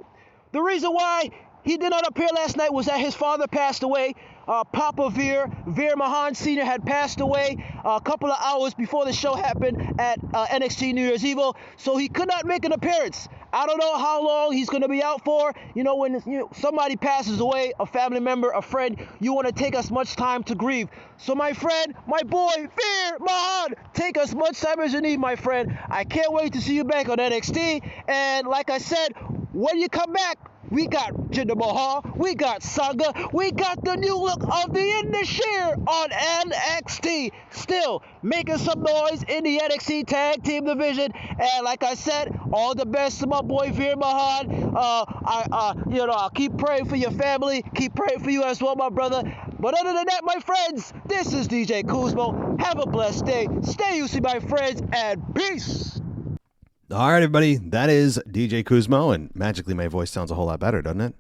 the reason why he did not appear last night was that his father passed away. Papa Veer Mahaan Sr. had passed away a couple of hours before the show happened at NXT New Year's Evil, so he could not make an appearance. I don't know how long he's going to be out for. You know, when somebody passes away, a family member, a friend, you want to take as much time to grieve. So my friend, my boy, Veer Mahaan, take as much time as you need, my friend. I can't wait to see you back on NXT. And like I said, when you come back, we got Jinder Mahal, we got Sangha, we got the new look of the Indashir on NXT. Still making some noise in the NXT Tag Team division. And like I said, all the best to my boy Veer Mahaan. I'll keep praying for your family, keep praying for you as well, my brother. But other than that, my friends, this is DJ Kuzmo. Have a blessed day. Stay UC, my friends, and peace. All right, everybody, that is DJ Kuzmo, and magically my voice sounds a whole lot better, doesn't it?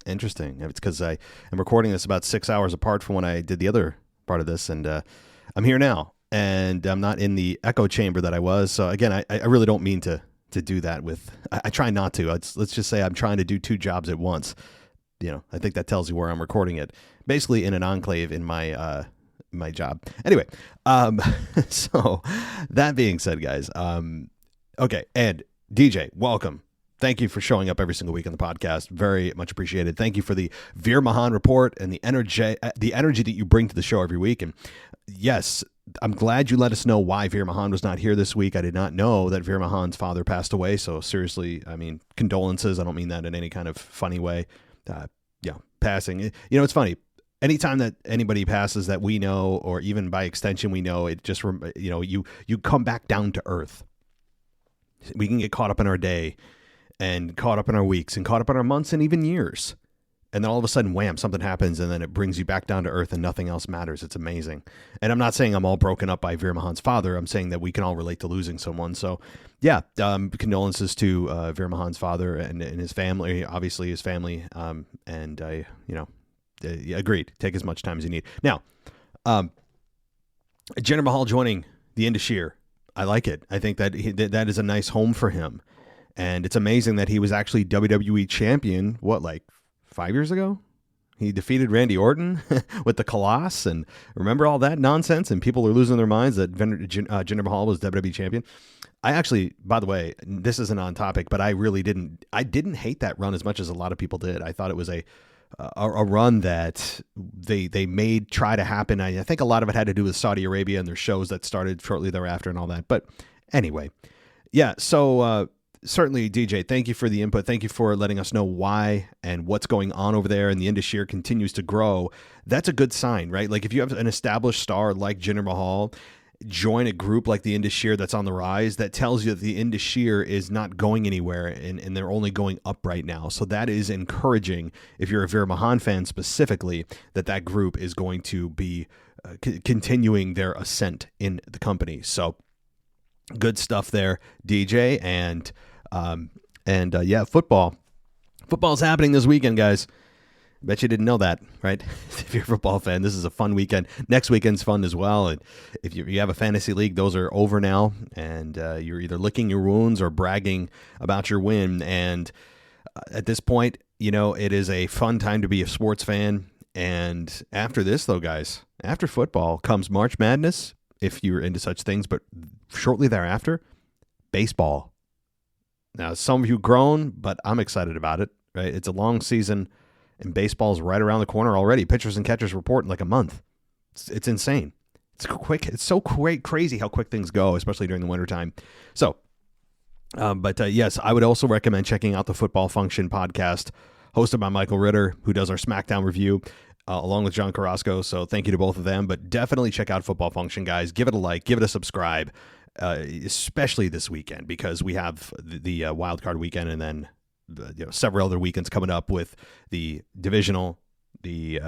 Interesting. It's because I am recording this about 6 hours apart from when I did the other part of this, and I'm here now, and I'm not in the echo chamber that I was. So again, I really don't mean to do that with. I try not to. Let's just say I'm trying to do two jobs at once. You know, I think that tells you where I'm recording it. Basically, in an enclave in my my job. Anyway, so that being said, guys. Okay, and DJ, welcome. Thank you for showing up every single week on the podcast. Very much appreciated. Thank you for the Veer Mahaan report and the energy that you bring to the show every week. And yes, I'm glad you let us know why Veer Mahaan was not here this week. I did not know that Veer Mahaan's father passed away. So seriously, I mean, condolences. I don't mean that in any kind of funny way. Passing. You know, it's funny. Anytime that anybody passes that we know, or even by extension we know, it just, you come back down to earth. We can get caught up in our day and caught up in our weeks and caught up in our months and even years. And then all of a sudden, wham, something happens and then it brings you back down to earth and nothing else matters. It's amazing. And I'm not saying I'm all broken up by Veer Mahaan's father. I'm saying that we can all relate to losing someone. So yeah, condolences to Veer Mahaan's father and his family, obviously his family. And I, agreed. Take as much time as you need. Now, Jinder Mahal joining the Indashir. I like it. I think that that is a nice home for him. And it's amazing that he was actually WWE champion, 5 years ago? He defeated Randy Orton with the Colossus, and remember all that nonsense? And people are losing their minds that Jinder Mahal was WWE champion. I actually, by the way, this isn't on topic, but I didn't hate that run as much as a lot of people did. I thought it was a run that they try to happen. I think a lot of it had to do with Saudi Arabia and their shows that started shortly thereafter and all that. But anyway, yeah. So certainly, DJ, thank you for the input. Thank you for letting us know why and what's going on over there, and the Indus continues to grow. That's a good sign, right? Like if you have an established star like Jinder Mahal join a group like the Indus that's on the rise, that tells you that the Indus is not going anywhere, and they're only going up right now. So that is encouraging if you're a Veer Mahan fan specifically, that group is going to be continuing their ascent in the company. So good stuff there, DJ. And football's happening this weekend, guys. Bet you didn't know that, right? If you're a football fan, this is a fun weekend. Next weekend's fun as well. And if you have a fantasy league, those are over now, and you're either licking your wounds or bragging about your win. And at this point, it is a fun time to be a sports fan. And after this, though, guys, after football comes March Madness, if you're into such things, but shortly thereafter, baseball. Now, some of you grown, but I'm excited about it, right? It's a long season, and baseball's right around the corner already. Pitchers and catchers report in like a month. It's insane. It's quick. It's so crazy how quick things go, especially during the wintertime. So, yes, I would also recommend checking out the Football Function podcast hosted by Michael Ritter, who does our SmackDown review, along with John Carrasco. So thank you to both of them. But definitely check out Football Function, guys. Give it a like. Give it a subscribe, especially this weekend, because we have the wild card weekend, and then several other weekends coming up with the divisional, the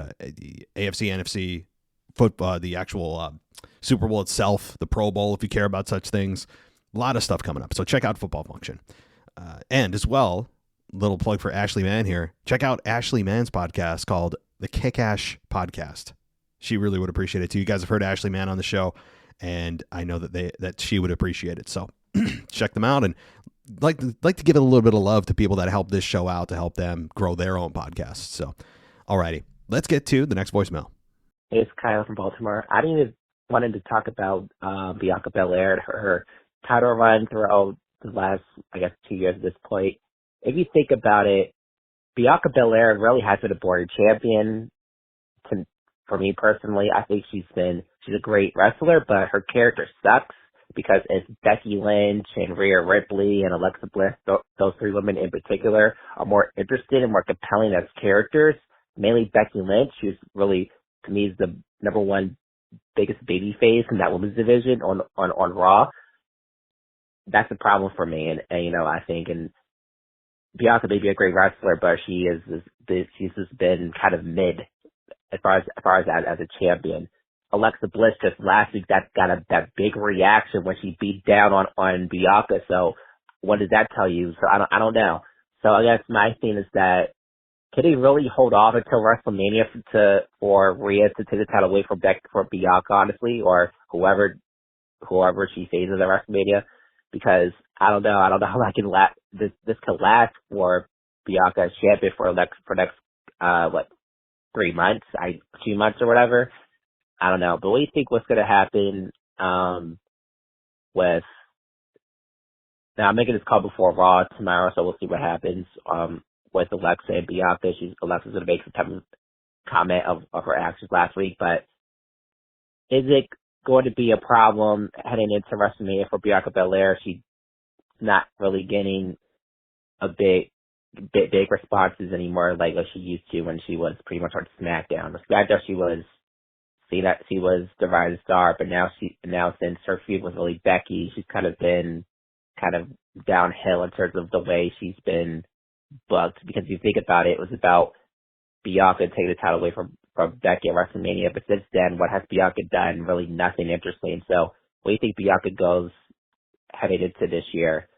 AFC, NFC, football, the actual Super Bowl itself, the Pro Bowl, if you care about such things. A lot of stuff coming up. So check out Football Function. And as well, little plug for Ashley Mann here. Check out Ashley Mann's podcast called The Kick-Ash Podcast. She really would appreciate it too. You guys have heard Ashley Mann on the show, and I know that she would appreciate it. So check them out, and like to give it a little bit of love to people that help this show out, to help them grow their own podcasts. So, alrighty, let's get to the next voicemail. It's Kyle from Baltimore. I wanted to talk about Bianca Belair and her title run throughout the last, 2 years at this point. If you think about it, Bianca Belair really has been a boring champion for me personally. I think she's a great wrestler, but her character sucks, because it's Becky Lynch and Rhea Ripley and Alexa Bliss, those three women in particular, are more interested and more compelling as characters. Mainly Becky Lynch, who's really, to me, is the number one biggest baby face in that women's division on Raw. That's a problem for me, and I think, and Bianca may be a great wrestler, but she's just been kind of mid as far as as a champion. Alexa Bliss just last week got that big reaction when she beat down on Bianca. So what does that tell you? So I don't know. So I guess my thing is that, can they really hold off until WrestleMania for Rhea to take the title away from Bianca, honestly, or whoever she faces at WrestleMania? Because I don't know how I can this could last for Bianca as champion for next 3 months, 2 months or whatever. I don't know, but what do you think what's going to happen with... Now, I'm making this call before Raw tomorrow, so we'll see what happens with Alexa and Bianca. Alexa's going to make some type of comment of her actions last week, but is it going to be a problem heading into WrestleMania for Bianca Belair? She's not really getting a big responses anymore like she used to when she was pretty much on SmackDown. The SmackDown, she was the rising star, but now since her feud with really Becky, she's kind of been downhill in terms of the way she's been booked. Because if you think about it, it was about Bianca taking the title away from Becky at WrestleMania, but since then, what has Bianca done? Really nothing interesting. So, what do you think Bianca goes headed into this year?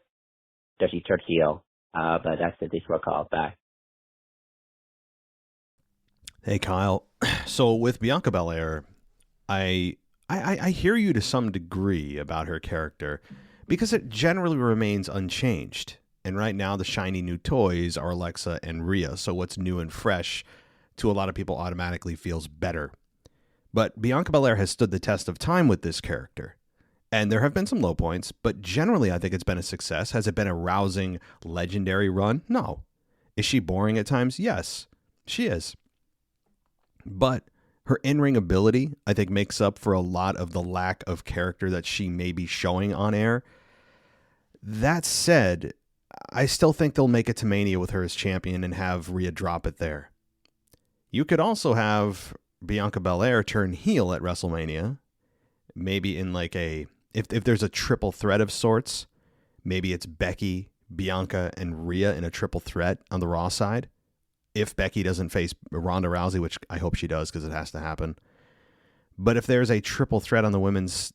Does she turn heel? But that's the deep call. Bye. Hey, Kyle. So with Bianca Belair, I hear you to some degree about her character, because it generally remains unchanged. And right now, the shiny new toys are Alexa and Rhea. So what's new and fresh to a lot of people automatically feels better. But Bianca Belair has stood the test of time with this character. And there have been some low points, but generally I think it's been a success. Has it been a rousing, legendary run? No. Is she boring at times? Yes, she is. But her in-ring ability, I think, makes up for a lot of the lack of character that she may be showing on air. That said, I still think they'll make it to Mania with her as champion and have Rhea drop it there. You could also have Bianca Belair turn heel at WrestleMania, maybe in like if there's a triple threat of sorts, maybe it's Becky, Bianca, and Rhea in a triple threat on the Raw side. If Becky doesn't face Ronda Rousey, which I hope she does because it has to happen. But if there's a triple threat on the women's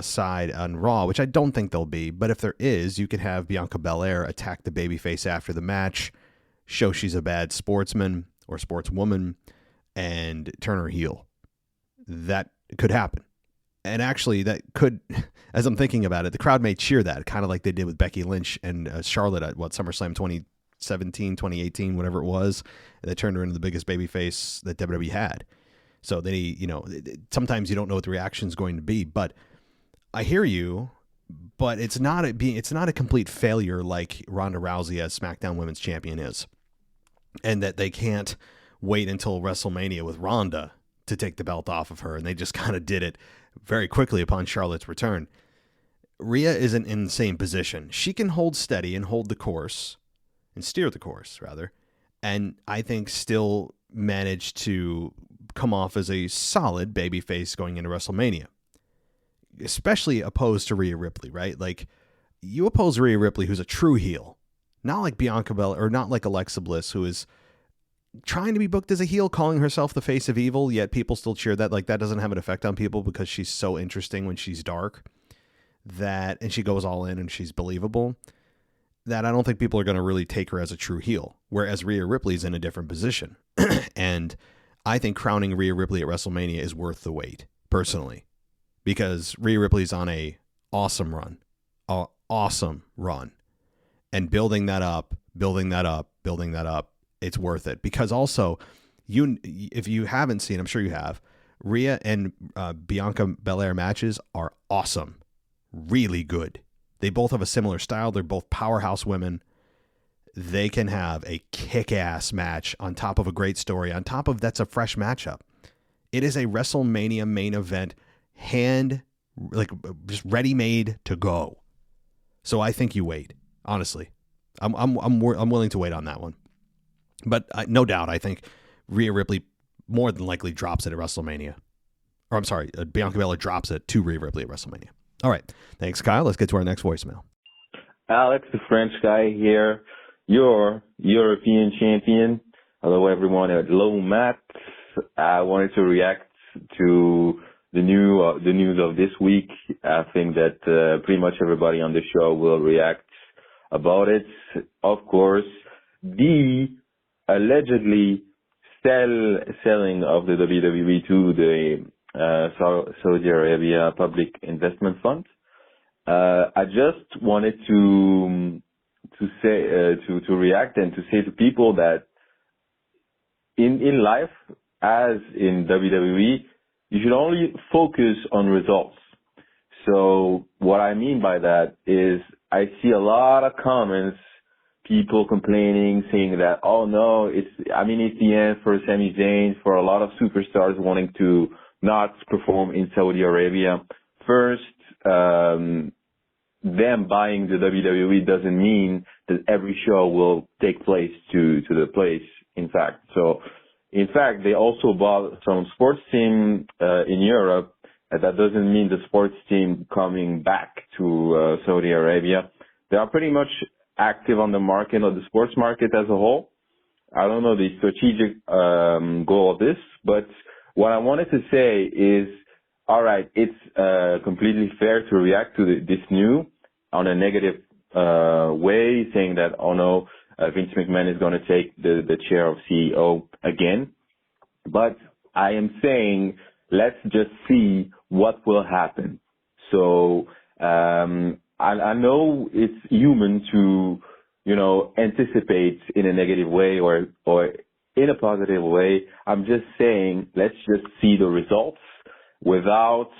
side on Raw, which I don't think there'll be, but if there is, you could have Bianca Belair attack the babyface after the match, show she's a bad sportsman or sportswoman, and turn her heel. That could happen. And actually, that could, as I'm thinking about it, the crowd may cheer that, kind of like they did with Becky Lynch and Charlotte at SummerSlam 2017, 2018, whatever it was. They turned her into the biggest babyface that WWE had. So they, sometimes you don't know what the reaction is going to be, but I hear you. But it's not a complete failure like Ronda Rousey as SmackDown Women's Champion is, and that they can't wait until WrestleMania with Ronda to take the belt off of her, and they just kind of did it very quickly upon Charlotte's return. Rhea isn't in the same position. She can hold steady and hold the course, and steer the course, rather, and I think still manage to come off as a solid babyface going into WrestleMania, especially opposed to Rhea Ripley, right? Like, you oppose Rhea Ripley, who's a true heel, not like Bianca Belair, or not like Alexa Bliss, who is trying to be booked as a heel, calling herself the face of evil, yet people still cheer that. Like, that doesn't have an effect on people because she's so interesting when she's dark, and she goes all in and she's believable, that I don't think people are going to really take her as a true heel, whereas Rhea Ripley's in a different position. And I think crowning Rhea Ripley at WrestleMania is worth the wait, personally, because Rhea Ripley's on a awesome run, and building that up, it's worth it. Because also, if you haven't seen, I'm sure you have, Rhea and Bianca Belair matches are awesome, really good. They both have a similar style. They're both powerhouse women. They can have a kick-ass match on top of a great story, on top of that's a fresh matchup. It is a WrestleMania main event, just ready-made to go. So I think you wait. Honestly, I'm willing to wait on that one. But no doubt, I think Rhea Ripley more than likely drops it at WrestleMania. Or I'm sorry, Bianca Belair drops it to Rhea Ripley at WrestleMania. All right. Thanks, Kyle. Let's get to our next voicemail. Alex, the French guy here, your European champion. Hello, everyone at Low Matt. I wanted to react to the news of this week. I think that pretty much everybody on the show will react about it. Of course, the allegedly selling of the WWE to the Saudi Arabia Public Investment Fund. I just wanted to react and to say to people that in life, as in WWE, you should only focus on results. So what I mean by that is I see a lot of comments, people complaining, saying that, oh no, it's the end for Sami Zayn, for a lot of superstars wanting to not perform in Saudi Arabia. First, them buying the WWE doesn't mean that every show will take place to the place, in fact. So, in fact, they also bought some sports team in Europe. That doesn't mean the sports team coming back to Saudi Arabia. They are pretty much active on the market, or the sports market as a whole. I don't know the strategic goal of this, but what I wanted to say is, all right, it's completely fair to react to this news on a negative way, saying that, oh no, Vince McMahon is going to take the chair of CEO again. But I am saying, let's just see what will happen. So I know it's human to, anticipate in a negative way or in a positive way. I'm just saying, let's just see the results without,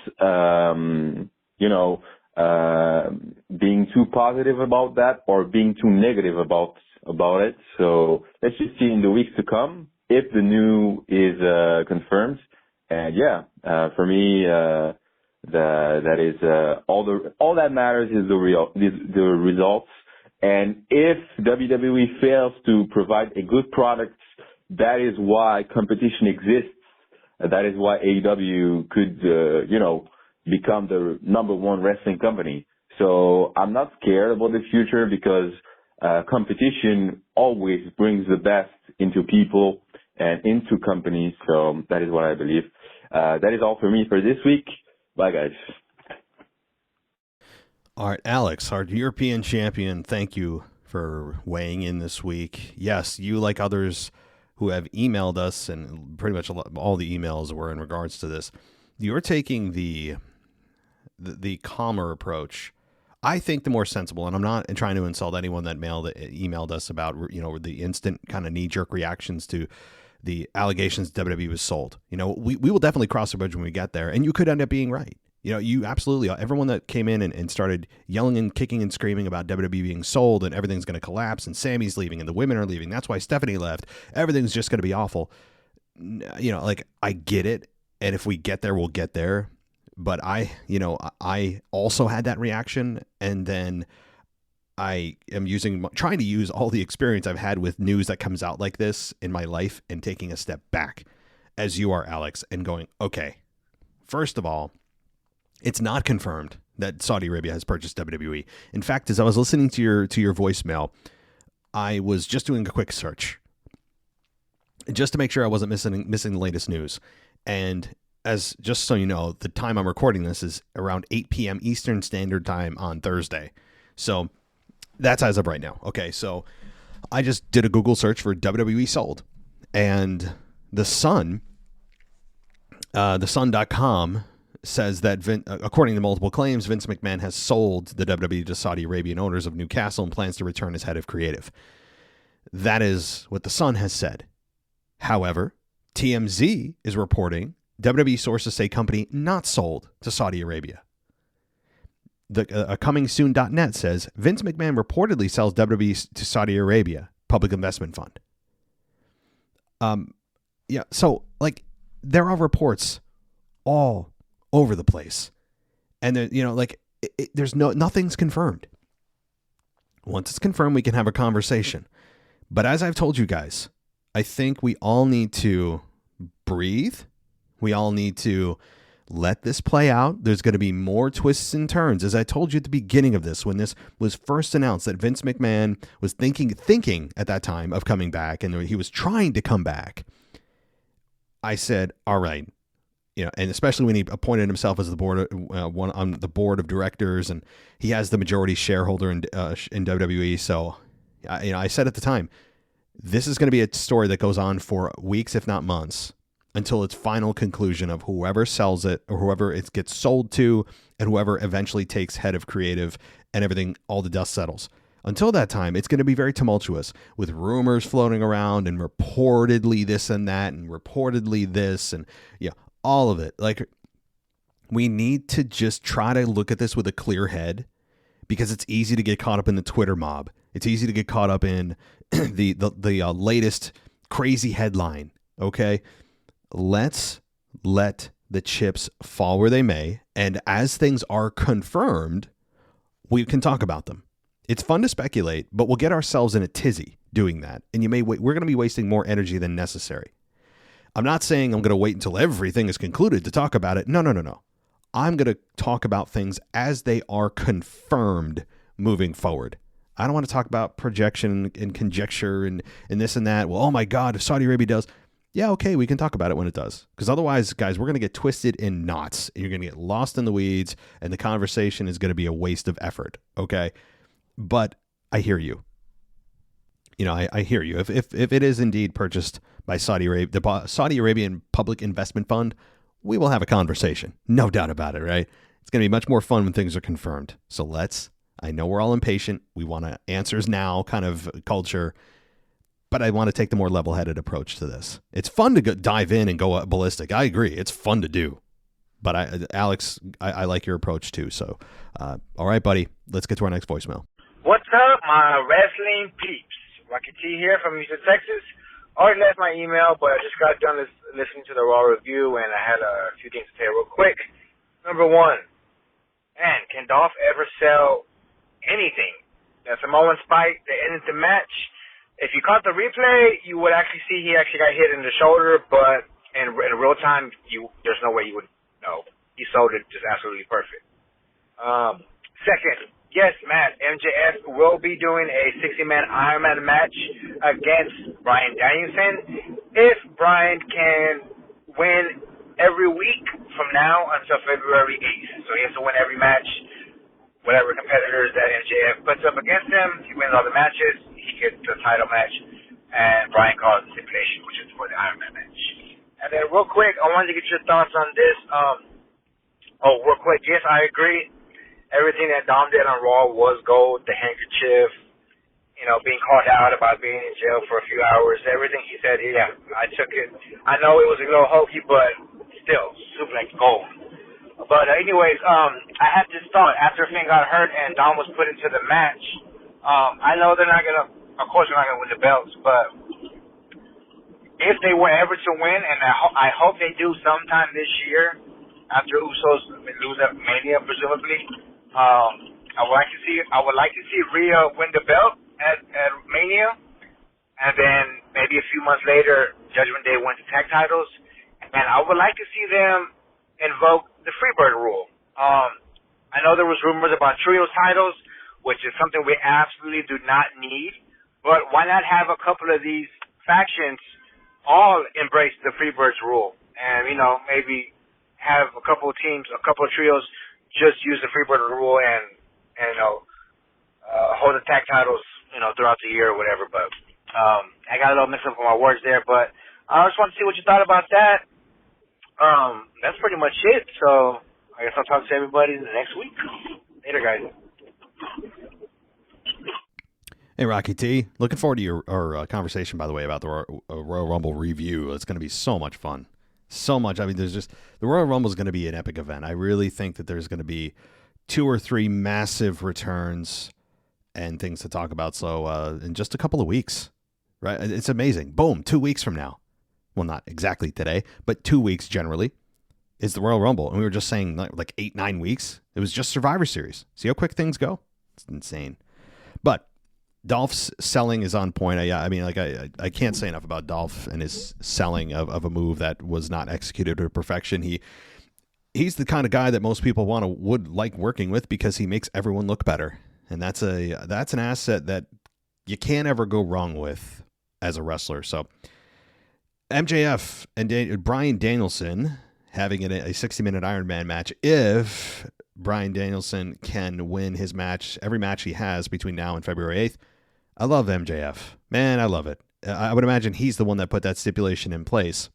being too positive about that or being too negative about it. So let's just see in the weeks to come if the news is confirmed. And for me, that is all that matters is the results. And if WWE fails to provide a good product, that is why competition exists. That is why AEW could, become the number one wrestling company. So I'm not scared about the future because competition always brings the best into people and into companies. So that is what I believe. That is all for me for this week. Bye, guys. All right, Alex, our European champion, thank you for weighing in this week. Yes, you, like others who have emailed us, and pretty much all the emails were in regards to this, you're taking the calmer approach. I think the more sensible, and I'm not trying to insult anyone that emailed us about, the instant kind of knee-jerk reactions to the allegations WWE was sold. We will definitely cross the bridge when we get there, and you could end up being right. You absolutely, everyone that came in and started yelling and kicking and screaming about WWE being sold and everything's going to collapse and Sammy's leaving and the women are leaving. That's why Stephanie left. Everything's just going to be awful. I get it. And if we get there, we'll get there. But I also had that reaction. And then I am trying to use all the experience I've had with news that comes out like this in my life and taking a step back, as you are, Alex, and going, okay, first of all, it's not confirmed that Saudi Arabia has purchased WWE. In fact, as I was listening to your voicemail, I was just doing a quick search just to make sure I wasn't missing the latest news. And just so you know, the time I'm recording this is around 8 p.m. Eastern Standard Time on Thursday. So that's as of right now. Okay, so I just did a Google search for WWE sold. And the Sun, thesun.com, says that according to multiple claims, Vince McMahon has sold the WWE to Saudi Arabian owners of Newcastle and plans to return as head of creative. That is what the Sun has said. However, TMZ is reporting WWE sources say company not sold to Saudi Arabia. The comingsoon.net says Vince McMahon reportedly sells WWE to Saudi Arabia Public Investment Fund. So there are reports all over the place, and there's nothing's confirmed. Once it's confirmed, we can have a conversation. But as I've told you guys, I think we all need to breathe. We all need to let this play out. There's going to be more twists and turns. As I told you at the beginning of this, when this was first announced that Vince McMahon was thinking at that time of coming back, and he was trying to come back, I said, all right. And especially when he appointed himself as the board on the board of directors, and he has the majority shareholder in WWE. So, I said at the time, this is going to be a story that goes on for weeks, if not months, until its final conclusion of whoever sells it or whoever it gets sold to, and whoever eventually takes head of creative and everything, all the dust settles. Until that time, it's going to be very tumultuous with rumors floating around and reportedly this and that and reportedly this and all of it. We need to just try to look at this with a clear head, because it's easy to get caught up in the Twitter mob. It's easy to get caught up in the latest crazy headline. Okay, let's let the chips fall where they may, and as things are confirmed, we can talk about them. It's fun to speculate, but we'll get ourselves in a tizzy doing that, and we're going to be wasting more energy than necessary. I'm not saying I'm going to wait until everything is concluded to talk about it. No. I'm going to talk about things as they are confirmed moving forward. I don't want to talk about projection and conjecture and this and that. Well, oh my God, if Saudi Arabia does, yeah, okay, we can talk about it when it does. Because otherwise, guys, we're going to get twisted in knots. You're going to get lost in the weeds, and the conversation is going to be a waste of effort, okay? But I hear you. I hear you. If it is indeed purchased by Saudi Arabia, the Saudi Arabian Public Investment Fund, we will have a conversation. No doubt about it, right? It's going to be much more fun when things are confirmed. So I know we're all impatient. We want answers now kind of culture, but I want to take the more level-headed approach to this. It's fun to dive in and go ballistic. I agree. It's fun to do. But Alex, I like your approach too. So, all right, buddy, let's get to our next voicemail. What's up, my wrestling peeps? Rocky T here from Houston, Texas. Already left my email, but I just got done listening to the Raw review, and I had a few things to say real quick. Number one, man, can Dolph ever sell anything that Samoan spike that ended the match. If you caught the replay, you would actually see he actually got hit in the shoulder, but in real time, there's no way you would know. He sold it just absolutely perfect. Second, yes, Matt, MJF will be doing a 60-man Iron Man match against Bryan Danielson if Bryan can win every week from now until February 8th. So he has to win every match, whatever competitors that MJF puts up against him. He wins all the matches, he gets the title match, and Bryan calls the stipulation, which is for the Iron Man match. And then real quick, I wanted to get your thoughts on this. Real quick, yes, I agree. Everything that Dom did on Raw was gold. The handkerchief, being called out about being in jail for a few hours. Everything he said, yeah, I took it. I know it was a little hokey, but still, super like gold. But anyways, I had this thought after Finn got hurt and Dom was put into the match. I know they're not going to, of course they're not going to win the belts, but if they were ever to win, and I hope they do sometime this year, after Usos lose at Mania, presumably, I would like to see Rhea win the belt at Mania, and then maybe a few months later, Judgment Day wins the tag titles, and I would like to see them invoke the Freebird rule. I know there was rumors about trios titles, which is something we absolutely do not need, but why not have a couple of these factions all embrace the Freebirds rule, and maybe have a couple of teams, a couple of trios, just use the Freebird rule and hold the tag titles, throughout the year or whatever. But I got a little mixed up with my words there, but I just want to see what you thought about that. That's pretty much it. So I guess I'll talk to everybody next week. Later, guys. Hey, Rocky T. Looking forward to our conversation, by the way, about the Royal Rumble review. It's going to be so much fun. So much. I mean, the Royal Rumble is going to be an epic event. I really think that there's going to be 2 or 3 massive returns and things to talk about. So in just a couple of weeks, right? It's amazing. Boom, 2 weeks from now. Well, not exactly today, but 2 weeks generally is the Royal Rumble. And we were just saying like 8-9 weeks. It was just Survivor Series. See how quick things go? It's insane. But Dolph's selling is on point. I can't say enough about Dolph and his selling of a move that was not executed to perfection. He's the kind of guy that most people would like working with because he makes everyone look better. And that's an asset that you can't ever go wrong with as a wrestler. So MJF and Bryan Danielson having a 60-minute Iron Man match, if Bryan Danielson can win his match, every match he has between now and February 8th. I love MJF. Man, I love it. I would imagine he's the one that put that stipulation in place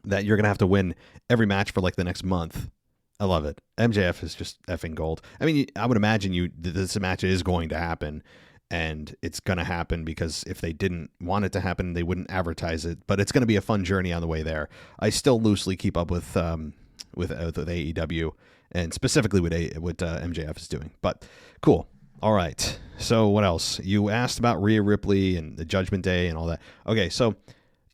that you're going to have to win every match for like the next month. I love it. MJF is just effing gold. I mean, I would imagine this match is going to happen, and it's going to happen because if they didn't want it to happen, they wouldn't advertise it. But it's going to be a fun journey on the way there. I still loosely keep up with AEW. And specifically what MJF is doing. But cool. All right. So what else? You asked about Rhea Ripley and the Judgment Day and all that. Okay, so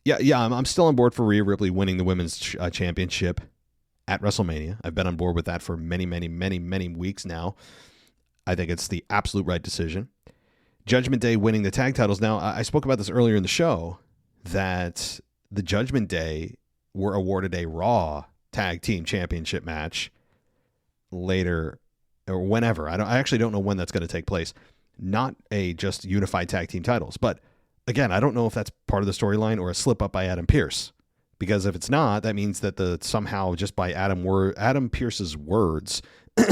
yeah, I'm still on board for Rhea Ripley winning the women's championship at WrestleMania. I've been on board with that for many, many, many, many weeks now. I think it's the absolute right decision. Judgment Day winning the tag titles. Now, I spoke about this earlier in the show that the Judgment Day were awarded a Raw Tag Team Championship match later or whenever. I actually don't know when that's going to take place. Not a just unified tag team titles. But again, I don't know if that's part of the storyline or a slip up by Adam Pearce. Because if it's not, that means that somehow just by Adam Pearce's words,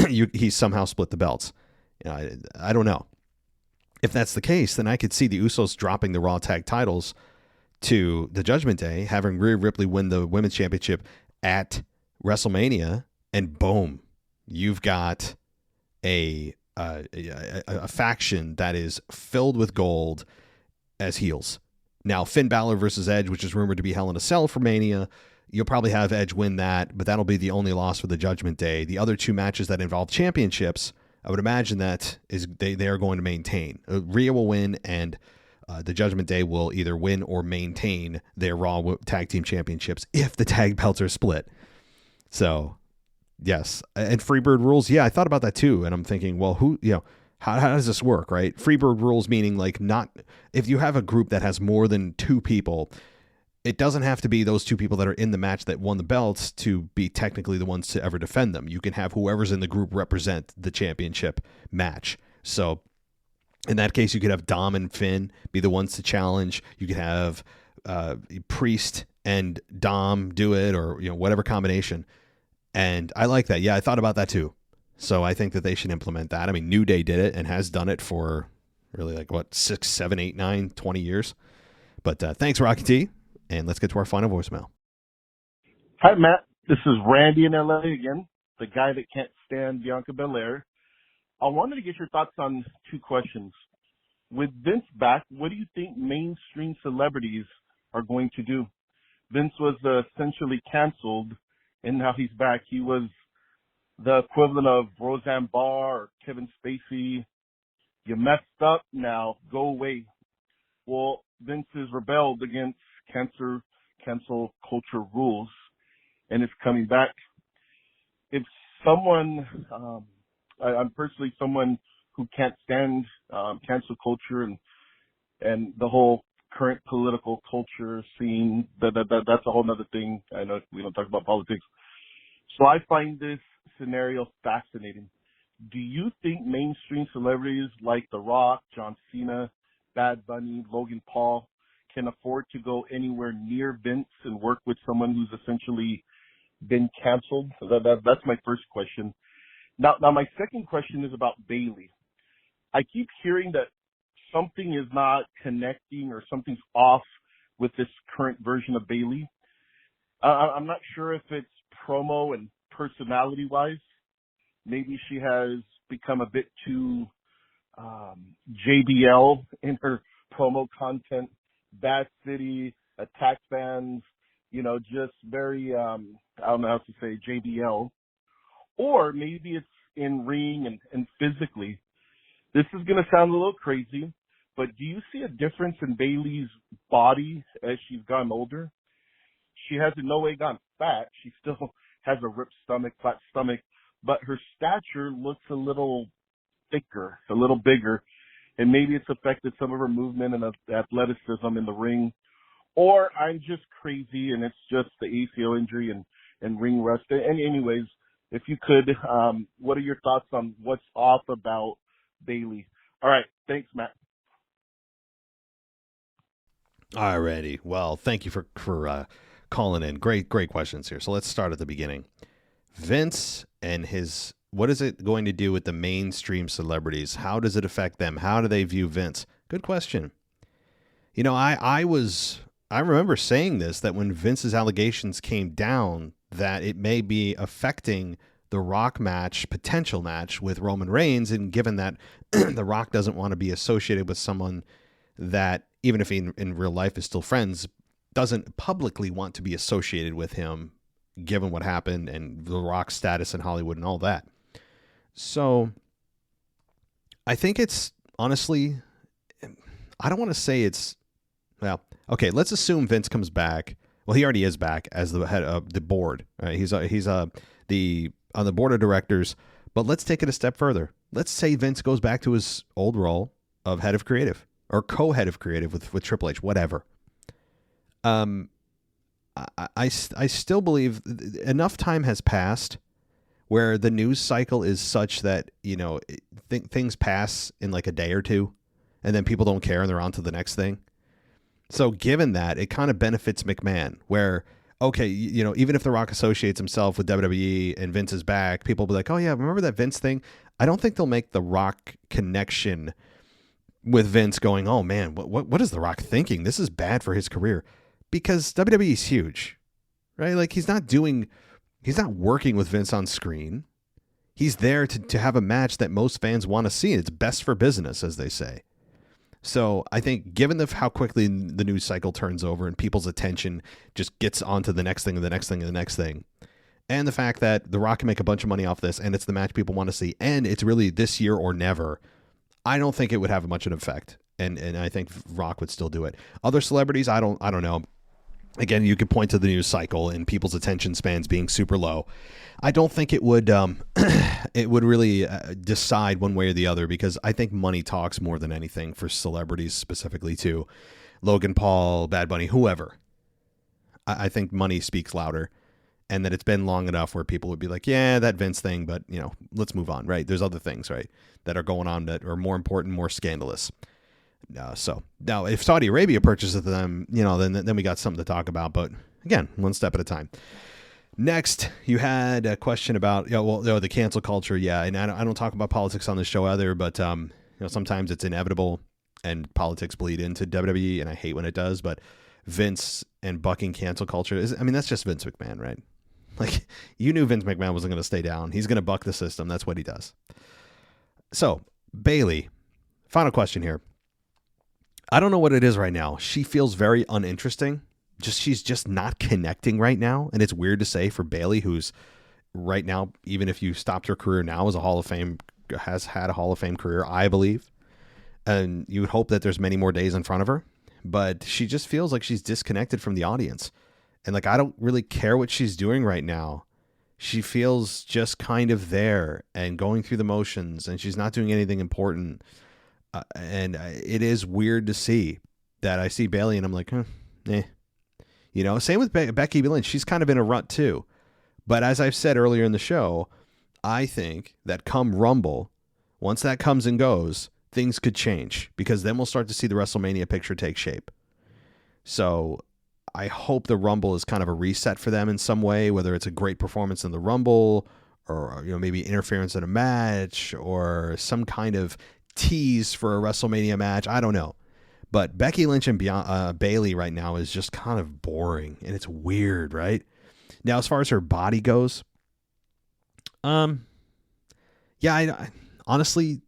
he somehow split the belts. I don't know. If that's the case, then I could see the Usos dropping the Raw tag titles to the Judgment Day, having Rhea Ripley win the women's championship at WrestleMania, and boom, you've got a faction that is filled with gold as heels. Now, Finn Balor versus Edge, which is rumored to be Hell in a Cell for Mania, you'll probably have Edge win that, but that'll be the only loss for the Judgment Day. The other 2 matches that involve championships, I would imagine that they are going to maintain. Rhea will win, and the Judgment Day will either win or maintain their Raw Tag Team Championships if the tag belts are split. So, yes. And Freebird rules, yeah, I thought about that too, and I'm thinking, well, how does this work, right? Freebird rules meaning like not if you have a group that has more than 2 people, it doesn't have to be those 2 people that are in the match that won the belts to be technically the ones to ever defend them. You can have whoever's in the group represent the championship match. So in that case, you could have Dom and Finn be the ones to challenge. You could have Priest and Dom do it, or whatever combination. And I like that. Yeah, I thought about that too. So I think that they should implement that. I mean, New Day did it and has done it for really 6, 7, 8, 9, 20 years. But thanks, Rocky T. And let's get to our final voicemail. Hi, Matt. This is Randy in LA again, the guy that can't stand Bianca Belair. I wanted to get your thoughts on 2 questions. With Vince back, what do you think mainstream celebrities are going to do? Vince was essentially canceled, and now he's back. He was the equivalent of Roseanne Barr or Kevin Spacey. You messed up, now go away. Well, Vince has rebelled against cancel culture rules, and it's coming back. If someone, I'm personally someone who can't stand cancel culture and the whole current political culture scene. That's a whole other thing. I know we don't talk about politics. So I find this scenario fascinating. Do you think mainstream celebrities like The Rock, John Cena, Bad Bunny, Logan Paul can afford to go anywhere near Vince and work with someone who's essentially been canceled? That's my first question. Now my second question is about Bayley. I keep hearing that something is not connecting or something's off with this current version of Bayley. I'm not sure if it's promo and personality-wise. Maybe she has become a bit too JBL in her promo content. Bad City, attack fans, just very, I don't know how to say JBL. Or maybe it's in ring and physically. This is going to sound a little crazy, but do you see a difference in Bayley's body as she's gotten older? She has in no way gotten fat. She still has a ripped stomach, flat stomach, but her stature looks a little thicker, a little bigger, and maybe it's affected some of her movement and athleticism in the ring. Or I'm just crazy and it's just the ACL injury and ring rust. And anyways, if you could, what are your thoughts on what's off about Bayley? All right. Thanks, Matt. Alrighty. Well, thank you for calling in. Great questions here. So let's start at the beginning. Vince and what is it going to do with the mainstream celebrities? How does it affect them? How do they view Vince? Good question. I remember saying this, that when Vince's allegations came down, that it may be affecting the Rock potential match with Roman Reigns, and given that the Rock doesn't want to be associated with someone that, even if he in real life is still friends, doesn't publicly want to be associated with him, given what happened and the Rock's status in Hollywood and all that. So I think it's honestly, I don't want to say it's, well, okay, let's assume Vince comes back. Well, he already is back as the head of the board. Right? He's on the board of directors, but let's take it a step further. Let's say Vince goes back to his old role of head of creative or co-head of creative with Triple H, whatever. I still believe enough time has passed where the news cycle is such that, things pass in like a day or two and then people don't care and they're on to the next thing. So given that, it kind of benefits McMahon where, okay, even if The Rock associates himself with WWE and Vince is back, people will be like, oh yeah, remember that Vince thing? I don't think they'll make The Rock connection with Vince going, oh man, what is The Rock thinking? This is bad for his career. Because WWE is huge, right? Like he's not working with Vince on screen. He's there to have a match that most fans want to see. It's best for business, as they say. So I think given how quickly the news cycle turns over and people's attention just gets onto the next thing and the next thing and the next thing, and the fact that The Rock can make a bunch of money off this and it's the match people want to see and it's really this year or never, I don't think it would have much of an effect. And I think Rock would still do it. Other celebrities, I don't know. Again, you could point to the news cycle and people's attention spans being super low. I don't think it would it would really decide one way or the other, because I think money talks more than anything for celebrities, specifically too. Logan Paul, Bad Bunny, whoever. I think money speaks louder, and that it's been long enough where people would be like, yeah, that Vince thing, but let's move on, right? There's other things, right, that are going on that are more important, more scandalous. So now, if Saudi Arabia purchases them, then we got something to talk about. But again, one step at a time. Next, you had a question about the cancel culture. Yeah, and I don't talk about politics on the show either, but sometimes it's inevitable, and politics bleed into WWE, and I hate when it does. But Vince and bucking cancel culture that's just Vince McMahon, right? Like, you knew Vince McMahon wasn't going to stay down. He's going to buck the system. That's what he does. So Bayley, final question here. I don't know what it is right now. She feels very uninteresting. She's just not connecting right now. And it's weird to say for Bayley, who's right now, even if you stopped her career now, has had a Hall of Fame career, I believe. And you would hope that there's many more days in front of her. But she just feels like she's disconnected from the audience. And like, I don't really care what she's doing right now. She feels just kind of there and going through the motions, and she's not doing anything important. And it is weird to see that. I see Bayley and I'm like, same with Becky Lynch. She's kind of in a rut too. But as I've said earlier in the show, I think that come Rumble, once that comes and goes, things could change, because then we'll start to see the WrestleMania picture take shape. So I hope the Rumble is kind of a reset for them in some way, whether it's a great performance in the Rumble or maybe interference in a match or some kind of tease for a WrestleMania match. I don't know. But Becky Lynch and Bayley right now is just kind of boring, and it's weird, right? Now, as far as her body goes, I honestly,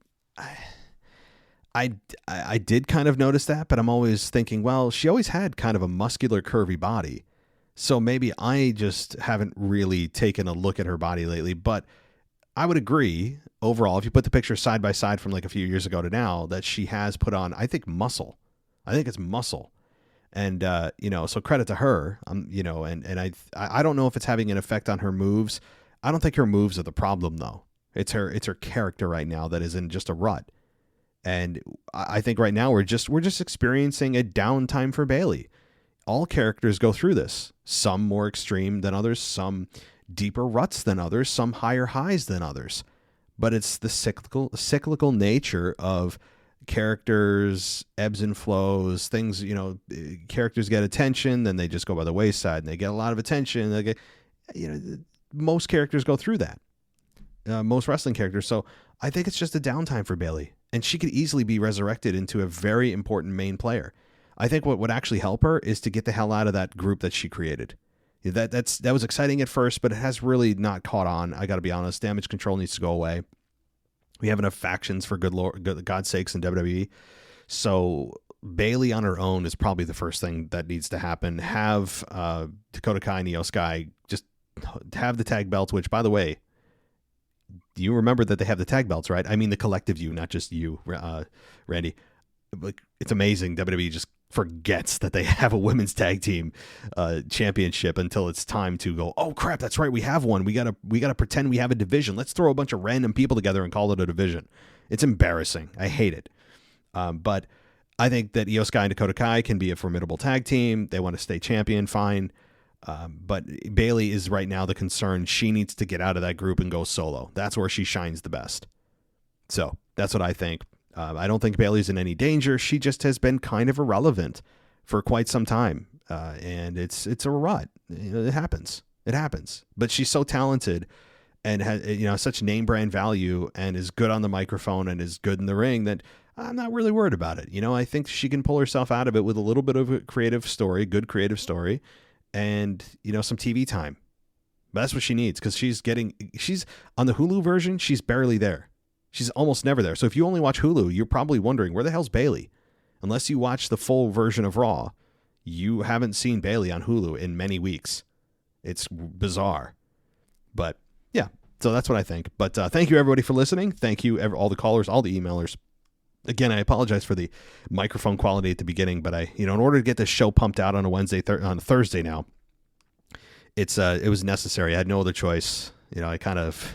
I did kind of notice that, but I'm always thinking, well, she always had kind of a muscular, curvy body. So maybe I just haven't really taken a look at her body lately. But I would agree, overall, if you put the picture side by side from like a few years ago to now, that she has put on, I think, muscle. I think it's muscle. And, so credit to her, and I don't know if it's having an effect on her moves. I don't think her moves are the problem, though. It's her character right now that is in just a rut. And I think right now we're just experiencing a downtime for Bayley. All characters go through this, some more extreme than others, some deeper ruts than others, some higher highs than others. But it's the cyclical nature of characters, ebbs and flows, things, characters get attention, then they just go by the wayside, and they get a lot of attention. They get, most characters go through that. Most wrestling characters. So I think it's just a downtime for Bayley, and she could easily be resurrected into a very important main player. I think what would actually help her is to get the hell out of that group that she created. That was exciting at first, but it has really not caught on. I got to be honest. Damage Control needs to go away. We have enough factions, for God's sakes, in WWE. So Bayley on her own is probably the first thing that needs to happen. Have Dakota Kai and Io Sky just have the tag belts, which, by the way, you remember that they have the tag belts, right? I mean the collective you, not just you, Randy. Like, it's amazing. WWE just forgets that they have a women's tag team championship until it's time to go, oh crap, that's right, we have one. We gotta pretend we have a division. Let's throw a bunch of random people together and call it a division. It's embarrassing. I hate it. But I think that Io Sky and Dakota Kai can be a formidable tag team. They want to stay champion, fine. But Bayley is right now the concern. She needs to get out of that group and go solo. That's where she shines the best. So that's what I think. I don't think Bayley's in any danger. She just has been kind of irrelevant for quite some time. And it's a rut. It happens. But she's so talented and has, such name brand value, and is good on the microphone and is good in the ring, that I'm not really worried about it. I think she can pull herself out of it with a little bit of a good creative story, and, some TV time. But that's what she needs, because she's on the Hulu version, she's barely there. She's almost never there. So if you only watch Hulu, you're probably wondering, where the hell's Bayley? Unless you watch the full version of Raw, you haven't seen Bayley on Hulu in many weeks. It's bizarre. But yeah, so that's what I think. But thank you, everybody, for listening. Thank you, all the callers, all the emailers. again, I apologize for the microphone quality at the beginning, but in order to get this show pumped out on a on a Thursday now, it was necessary. I had no other choice. I kind of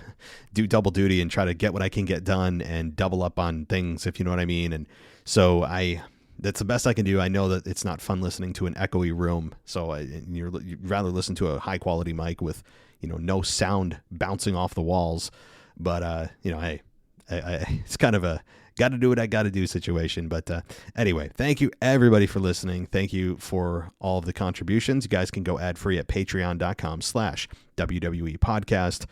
do double duty and try to get what I can get done and double up on things, if you know what I mean. And so that's the best I can do. I know that it's not fun listening to an echoey room. So you'd rather listen to a high quality mic with, no sound bouncing off the walls. But, hey, it's kind of a got to do what I got to do situation. But anyway, thank you everybody for listening. Thank you for all of the contributions. You guys can go ad free at patreon.com/WWE podcast.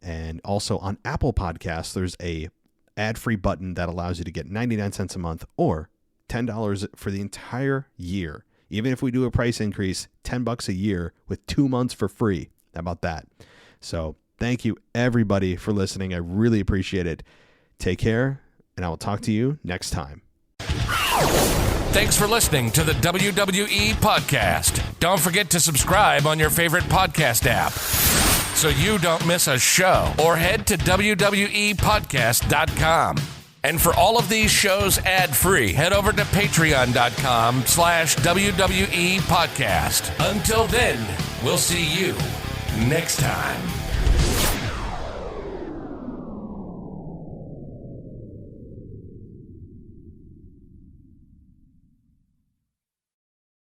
And also on Apple Podcasts, there's a ad free button that allows you to get 99 cents a month or $10 for the entire year. Even if we do a price increase, $10 a year with 2 months for free. How about that? So thank you everybody for listening. I really appreciate it. Take care, and I will talk to you next time. Thanks for listening to the WWE Podcast. Don't forget to subscribe on your favorite podcast app so you don't miss a show, or head to WWEpodcast.com. And for all of these shows ad-free, head over to patreon.com/WWE Podcast. Until then, we'll see you next time.